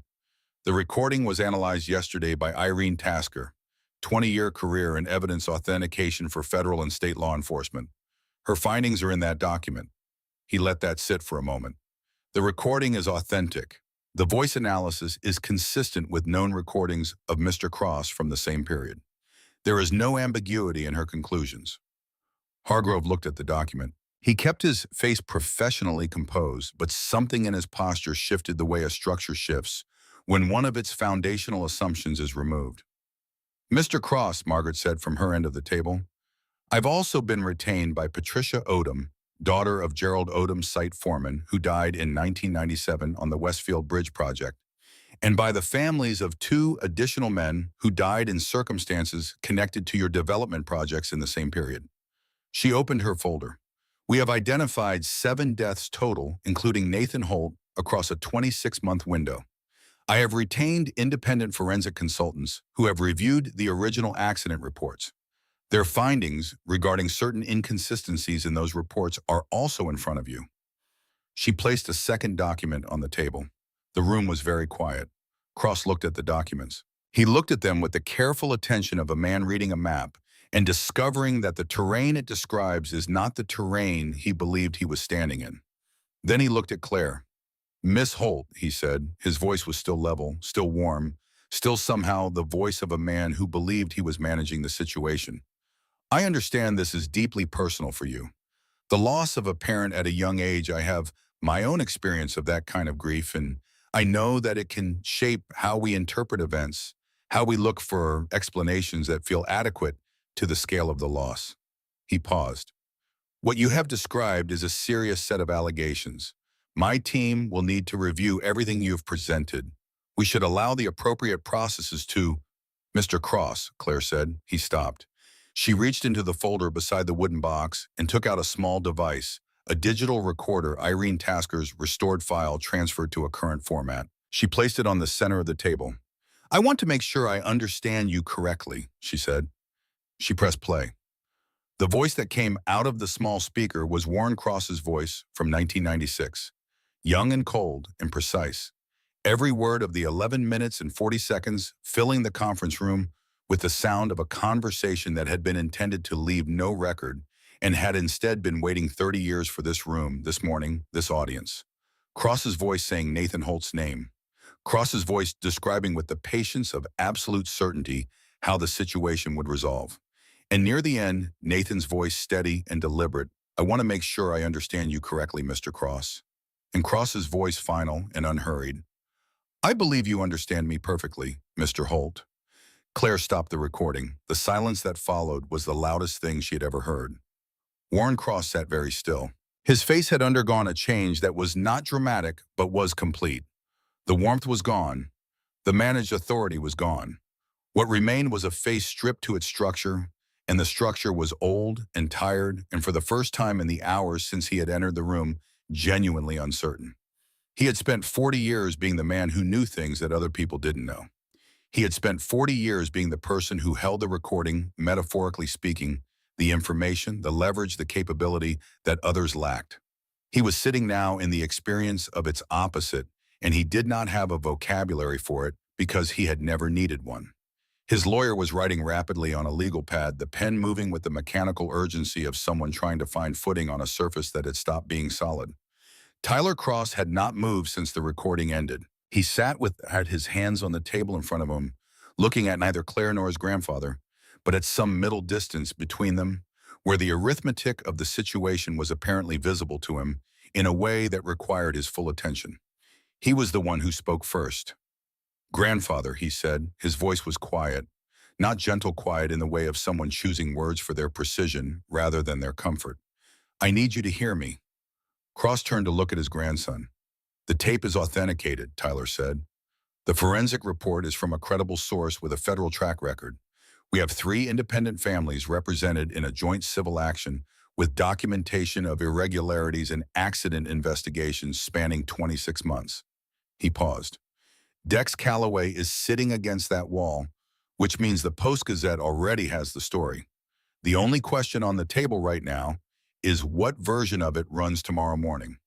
The recording was analyzed yesterday by Irene Tasker, 20-year career in evidence authentication for federal and state law enforcement. Her findings are in that document. He let that sit for a moment. The recording is authentic. The voice analysis is consistent with known recordings of Mr. Cross from the same period. There is no ambiguity in her conclusions. Hargrove looked at the document. He kept his face professionally composed, but something in his posture shifted the way a structure shifts when one of its foundational assumptions is removed. Mr. Cross, Margaret said from her end of the table, I've also been retained by Patricia Odom, daughter of Gerald Odom, site foreman, who died in 1997 on the Westfield Bridge project, and by the families of 2 additional men who died in circumstances connected to your development projects in the same period. She opened her folder. We have identified 7 deaths total, including Nathan Holt, across a 26-month window. I have retained independent forensic consultants who have reviewed the original accident reports. Their findings regarding certain inconsistencies in those reports are also in front of you. She placed a second document on the table. The room was very quiet. Cross looked at the documents. He looked at them with the careful attention of a man reading a map and discovering that the terrain it describes is not the terrain he believed he was standing in. Then he looked at Claire. Miss Holt, he said. His voice was still level, still warm, still somehow the voice of a man who believed he was managing the situation. I understand this is deeply personal for you. The loss of a parent at a young age, I have my own experience of that kind of grief, and I know that it can shape how we interpret events, how we look for explanations that feel adequate to the scale of the loss. He paused. What you have described is a serious set of allegations. My team will need to review everything you've presented. We should allow the appropriate processes to... Mr. Cross, Claire said. He stopped. She reached into the folder beside the wooden box and took out a small device, a digital recorder, Irene Tasker's restored file transferred to a current format. She placed it on the center of the table. I want to make sure I understand you correctly, she said. She pressed play. The voice that came out of the small speaker was Warren Cross's voice from 1996, young and cold and precise. Every word of the 11 minutes and 40 seconds filling the conference room with the sound of a conversation that had been intended to leave no record and had instead been waiting 30 years for this room, this morning, this audience. Cross's voice saying Nathan Holt's name. Cross's voice describing with the patience of absolute certainty how the situation would resolve. And near the end, Nathan's voice steady and deliberate. I want to make sure I understand you correctly, Mr. Cross. And Cross's voice final and unhurried. I believe you understand me perfectly, Mr. Holt. Claire stopped the recording. The silence that followed was the loudest thing she had ever heard. Warren Cross sat very still. His face had undergone a change that was not dramatic, but was complete. The warmth was gone. The managed authority was gone. What remained was a face stripped to its structure, and the structure was old and tired, and for the first time in the hours since he had entered the room, genuinely uncertain. He had spent 40 years being the man who knew things that other people didn't know. He had spent 40 years being the person who held the recording, metaphorically speaking, the information, the leverage, the capability that others lacked. He was sitting now in the experience of its opposite, and he did not have a vocabulary for it because he had never needed one. His lawyer was writing rapidly on a legal pad, the pen moving with the mechanical urgency of someone trying to find footing on a surface that had stopped being solid. Tyler Cross had not moved since the recording ended. He sat had his hands on the table in front of him, looking at neither Claire nor his grandfather, but at some middle distance between them, where the arithmetic of the situation was apparently visible to him in a way that required his full attention. He was the one who spoke first. Grandfather, he said, his voice was quiet, not gentle quiet in the way of someone choosing words for their precision rather than their comfort. I need you to hear me. Cross turned to look at his grandson. The tape is authenticated, Tyler said. The forensic report is from a credible source with a federal track record. We have 3 independent families represented in a joint civil action with documentation of irregularities and accident investigations spanning 26 months. He paused. Dex Calloway is sitting against that wall, which means the Post-Gazette already has the story. The only question on the table right now is what version of it runs tomorrow morning.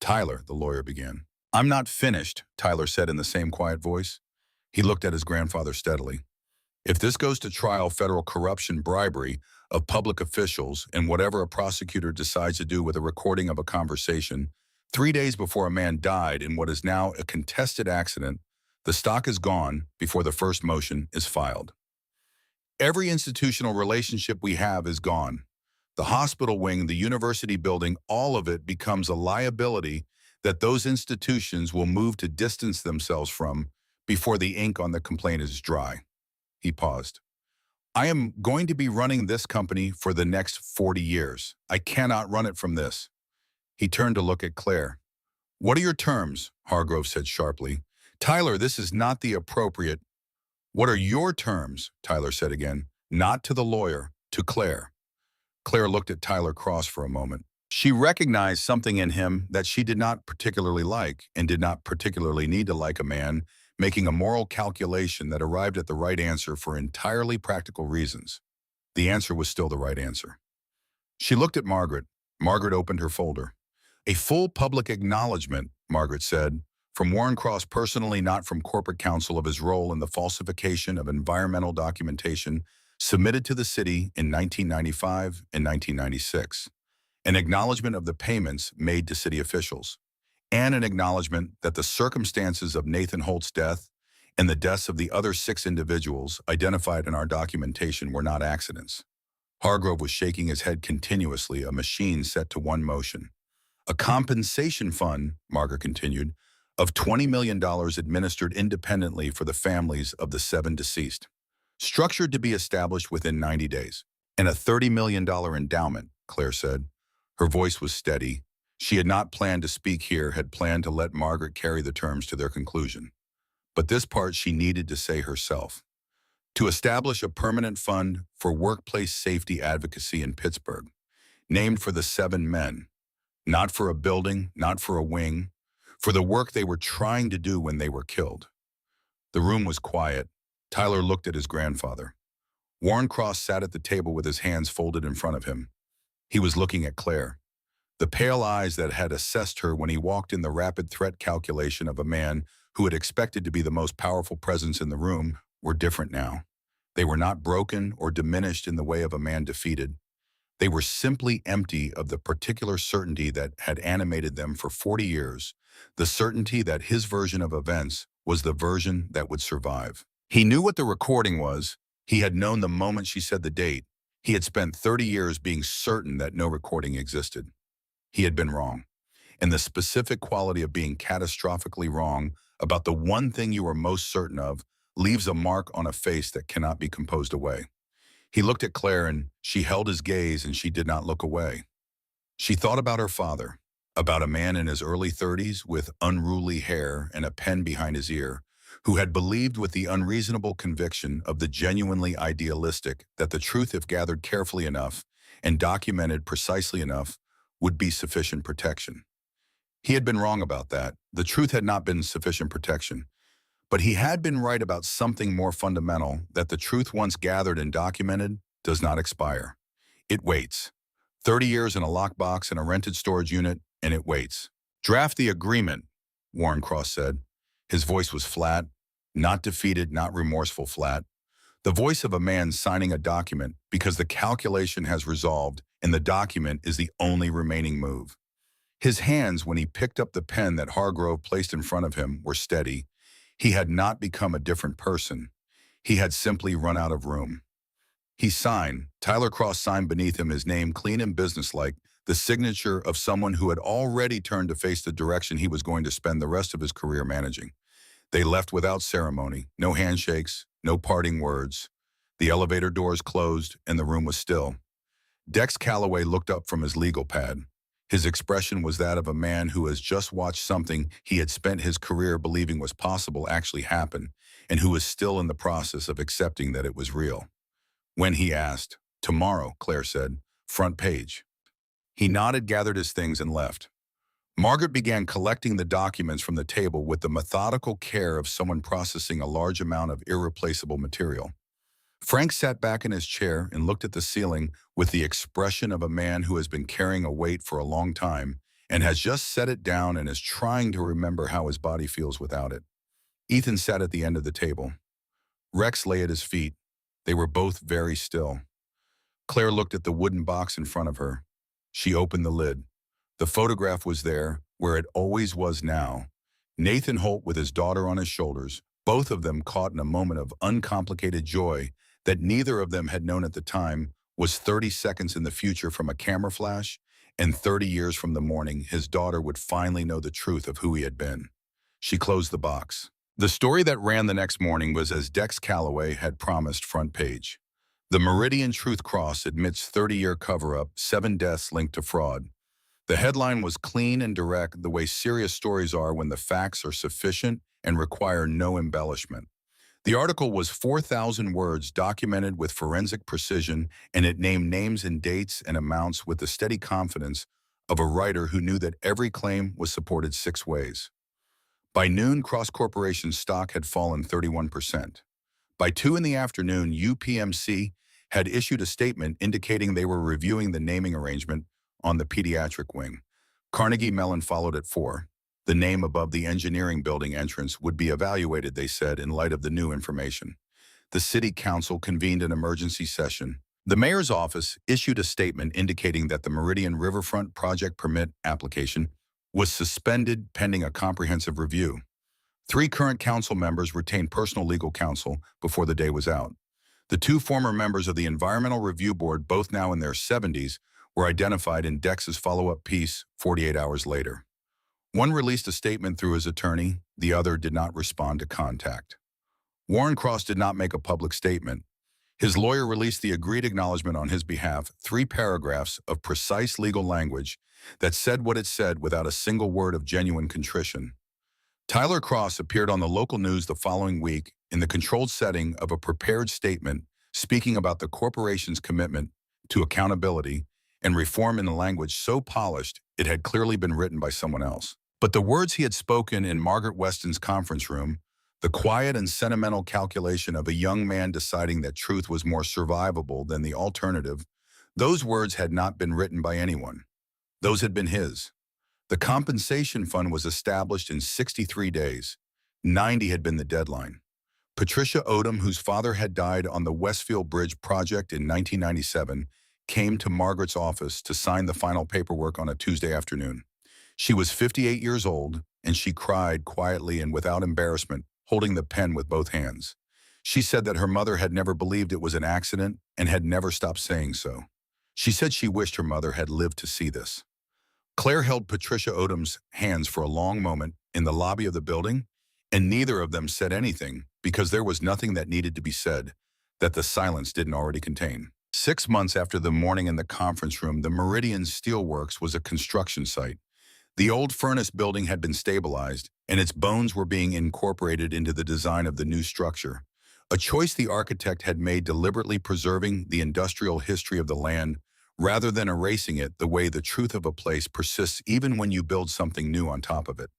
Tyler, the lawyer began. I'm not finished, Tyler said in the same quiet voice. He looked at his grandfather steadily. If this goes to trial, federal corruption, bribery of public officials, and whatever a prosecutor decides to do with a recording of a conversation, 3 days before a man died in what is now a contested accident, the stock is gone before the first motion is filed. Every institutional relationship we have is gone. The hospital wing, the university building, all of it becomes a liability that those institutions will move to distance themselves from before the ink on the complaint is dry. He paused. I am going to be running this company for the next 40 years. I cannot run it from this. He turned to look at Claire. What are your terms? Hargrove said sharply. Tyler, this is not the appropriate. What are your terms? Tyler said again, not to the lawyer, to Claire. Claire looked at Tyler Cross for a moment. She recognized something in him that she did not particularly like and did not particularly need to like a man making a moral calculation that arrived at the right answer for entirely practical reasons. The answer was still the right answer. She looked at Margaret. Margaret opened her folder. A full public acknowledgement, Margaret said, from Warren Cross personally, not from corporate counsel, of his role in the falsification of environmental documentation submitted to the city in 1995 and 1996, an acknowledgement of the payments made to city officials, and an acknowledgement that the circumstances of Nathan Holt's death and the deaths of the other 6 individuals identified in our documentation were not accidents. Hargrove was shaking his head continuously, a machine set to one motion. A compensation fund, Margaret continued, of $20 million administered independently for the families of the 7 deceased, structured to be established within 90 days, and a $30 million endowment, Claire said. Her voice was steady. She had not planned to speak here, had planned to let Margaret carry the terms to their conclusion. But this part she needed to say herself. To establish a permanent fund for workplace safety advocacy in Pittsburgh, named for the 7 men, not for a building, not for a wing, for the work they were trying to do when they were killed. The room was quiet. Tyler looked at his grandfather. Warren Cross sat at the table with his hands folded in front of him. He was looking at Claire. The pale eyes that had assessed her when he walked in, the rapid threat calculation of a man who had expected to be the most powerful presence in the room, were different now. They were not broken or diminished in the way of a man defeated. They were simply empty of the particular certainty that had animated them for 40 years, the certainty that his version of events was the version that would survive. He knew what the recording was. He had known the moment she said the date. He had spent 30 years being certain that no recording existed. He had been wrong. And the specific quality of being catastrophically wrong about the one thing you are most certain of leaves a mark on a face that cannot be composed away. He looked at Claire, and she held his gaze, and she did not look away. She thought about her father, about a man in his early 30s with unruly hair and a pen behind his ear, who had believed with the unreasonable conviction of the genuinely idealistic that the truth, if gathered carefully enough and documented precisely enough, would be sufficient protection. He had been wrong about that. The truth had not been sufficient protection. But he had been right about something more fundamental, that the truth once gathered and documented does not expire. It waits. 30 years in a lockbox in a rented storage unit, and it waits. "Draft the agreement," Warren Cross said. His voice was flat, not defeated, not remorseful, flat. The voice of a man signing a document because the calculation has resolved and the document is the only remaining move. His hands, when he picked up the pen that Hargrove placed in front of him, were steady. He had not become a different person. He had simply run out of room. He signed. Tyler Cross signed beneath him, his name clean and businesslike, the signature of someone who had already turned to face the direction he was going to spend the rest of his career managing. They left without ceremony, no handshakes, no parting words. The elevator doors closed and the room was still. Dex Calloway looked up from his legal pad. His expression was that of a man who has just watched something he had spent his career believing was possible actually happen, and who is still in the process of accepting that it was real. When he asked, "Tomorrow," Claire said, "front page." He nodded, gathered his things, and left. Margaret began collecting the documents from the table with the methodical care of someone processing a large amount of irreplaceable material. Frank sat back in his chair and looked at the ceiling with the expression of a man who has been carrying a weight for a long time and has just set it down and is trying to remember how his body feels without it. Ethan sat at the end of the table. Rex lay at his feet. They were both very still. Claire looked at the wooden box in front of her. She opened the lid. The photograph was there, where it always was now. Nathan Holt with his daughter on his shoulders, both of them caught in a moment of uncomplicated joy that neither of them had known at the time was 30 seconds in the future from a camera flash, and 30 years from the morning his daughter would finally know the truth of who he had been. She closed the box. The story that ran the next morning was as Dex Calloway had promised, front page. The Meridian Truth Cross admits 30-year cover-up, 7 deaths linked to fraud. The headline was clean and direct, the way serious stories are when the facts are sufficient and require no embellishment. The article was 4,000 words, documented with forensic precision, and it named names and dates and amounts with the steady confidence of a writer who knew that every claim was supported 6 ways. By noon, Cross Corporation's stock had fallen 31%. By 2 in the afternoon, UPMC had issued a statement indicating they were reviewing the naming arrangement on the pediatric wing. Carnegie Mellon followed at 4. The name above the engineering building entrance would be evaluated, they said, in light of the new information. The city council convened an emergency session. The mayor's office issued a statement indicating that the Meridian Riverfront project permit application was suspended pending a comprehensive review. 3 current council members retained personal legal counsel before the day was out. The 2 former members of the Environmental Review Board, both now in their 70s, were identified in Dex's follow-up piece 48 hours later. One released a statement through his attorney, the other did not respond to contact. Warren Cross did not make a public statement. His lawyer released the agreed acknowledgement on his behalf, 3 paragraphs of precise legal language that said what it said without a single word of genuine contrition. Tyler Cross appeared on the local news the following week in the controlled setting of a prepared statement speaking about the corporation's commitment to accountability and reform in a language so polished it had clearly been written by someone else. But the words he had spoken in Margaret Weston's conference room, The quiet and sentimental calculation of a young man deciding that truth was more survivable than the alternative. Those words had not been written by anyone. Those had been his. The compensation fund was established in 63 days. 90 had been the deadline. Patricia Odom, whose father had died on the Westfield Bridge project in 1997, came to Margaret's office to sign the final paperwork on a Tuesday afternoon. She was 58 years old, and she cried quietly and without embarrassment, holding the pen with both hands. She said that her mother had never believed it was an accident and had never stopped saying so. She said she wished her mother had lived to see this. Claire held Patricia Odom's hands for a long moment in the lobby of the building, and neither of them said anything because there was nothing that needed to be said that the silence didn't already contain. 6 months after the morning in the conference room, the Meridian Steelworks was a construction site. The old furnace building had been stabilized, and its bones were being incorporated into the design of the new structure. A choice the architect had made, deliberately preserving the industrial history of the land rather than erasing it, the way the truth of a place persists even when you build something new on top of it.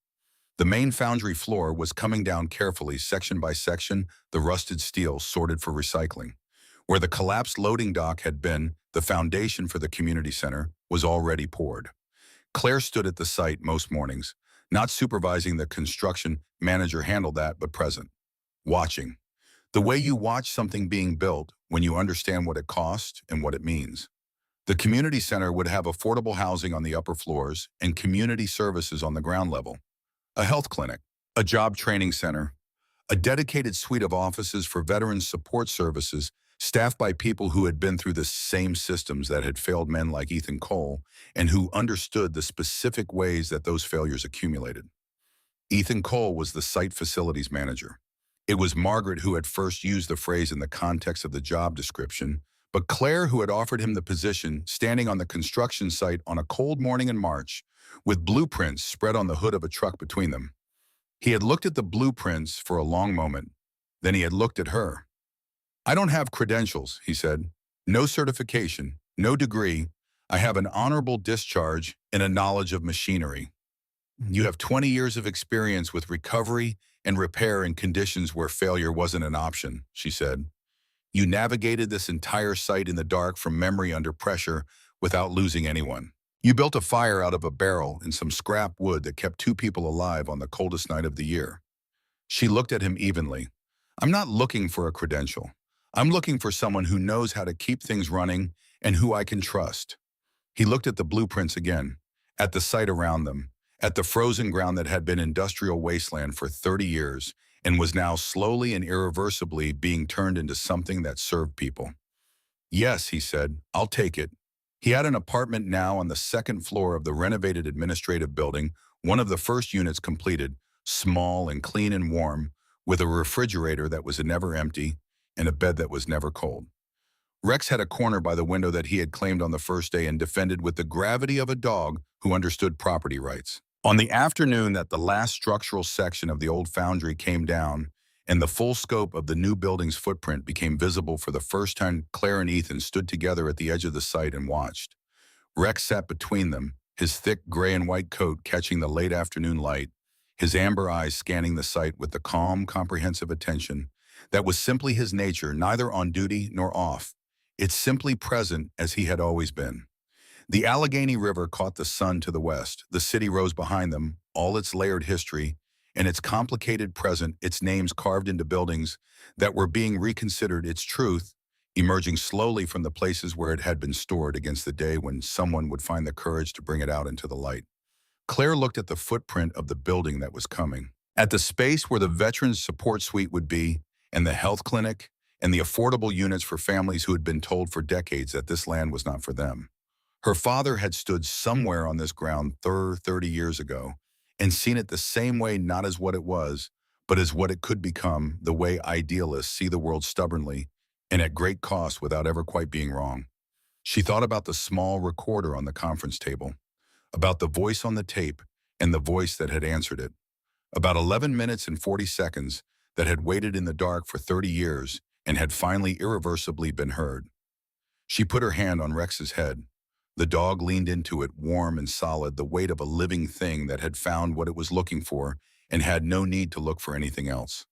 The main foundry floor was coming down carefully, section by section, the rusted steel sorted for recycling. Where the collapsed loading dock had been, the foundation for the community center was already poured. Claire stood at the site most mornings, not supervising the construction manager handled that, but present, watching. The way you watch something being built when you understand what it costs and what it means. The community center would have affordable housing on the upper floors and community services on the ground level. A health clinic, a job training center, a dedicated suite of offices for veterans support services staffed by people who had been through the same systems that had failed men like Ethan Cole and who understood the specific ways that those failures accumulated. Ethan Cole was the site facilities manager. It was Margaret who had first used the phrase in the context of the job description, but Claire who had offered him the position, standing on the construction site on a cold morning in March, with blueprints spread on the hood of a truck between them. He had looked at the blueprints for a long moment. Then he had looked at her. "I don't have credentials," he said. "No certification, no degree. I have an honorable discharge and a knowledge of machinery. You have 20 years of experience with recovery and repair in conditions where failure wasn't an option," she said. "You navigated this entire site in the dark from memory under pressure without losing anyone. You built a fire out of a barrel and some scrap wood that kept two people alive on the coldest night of the year." She looked at him evenly. "I'm not looking for a credential. I'm looking for someone who knows how to keep things running and who I can trust." He looked at the blueprints again, at the site around them, at the frozen ground that had been industrial wasteland for 30 years and was now slowly and irreversibly being turned into something that served people. "Yes," he said, "I'll take it." He had an apartment now on the second floor of the renovated administrative building, one of the first units completed, small and clean and warm, with a refrigerator that was never empty and a bed that was never cold. Rex had a corner by the window that he had claimed on the first day and defended with the gravity of a dog who understood property rights. On the afternoon that the last structural section of the old foundry came down and the full scope of the new building's footprint became visible for the first time, Claire and Ethan stood together at the edge of the site and watched. Rex sat between them, his thick gray and white coat catching the late afternoon light, his amber eyes scanning the site with the calm, comprehensive attention that was simply his nature, neither on duty nor off. It's simply present as he had always been. The Allegheny River caught the sun to the west. The city rose behind them, all its layered history, and its complicated present, its names carved into buildings that were being reconsidered, its truth emerging slowly from the places where it had been stored against the day when someone would find the courage to bring it out into the light. Claire looked at the footprint of the building that was coming, at the space where the Veterans Support Suite would be, and the health clinic, and the affordable units for families who had been told for decades that this land was not for them. Her father had stood somewhere on this ground 30 years ago and seen it the same way, not as what it was, but as what it could become, the way idealists see the world stubbornly and at great cost without ever quite being wrong. She thought about the small recorder on the conference table, about the voice on the tape and the voice that had answered it, about 11 minutes and 40 seconds that had waited in the dark for 30 years and had finally irreversibly been heard. She put her hand on Rex's head. The dog leaned into it, warm and solid, the weight of a living thing that had found what it was looking for and had no need to look for anything else.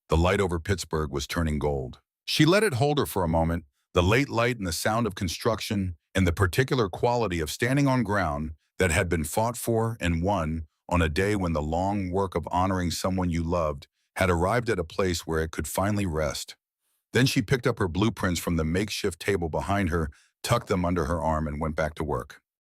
The light over Pittsburgh was turning gold. She let it hold her for a moment, the late light and the sound of construction and the particular quality of standing on ground that had been fought for and won on a day when the long work of honoring someone you loved had arrived at a place where it could finally rest. Then she picked up her blueprints from the makeshift table behind her, tucked them under her arm, and went back to work.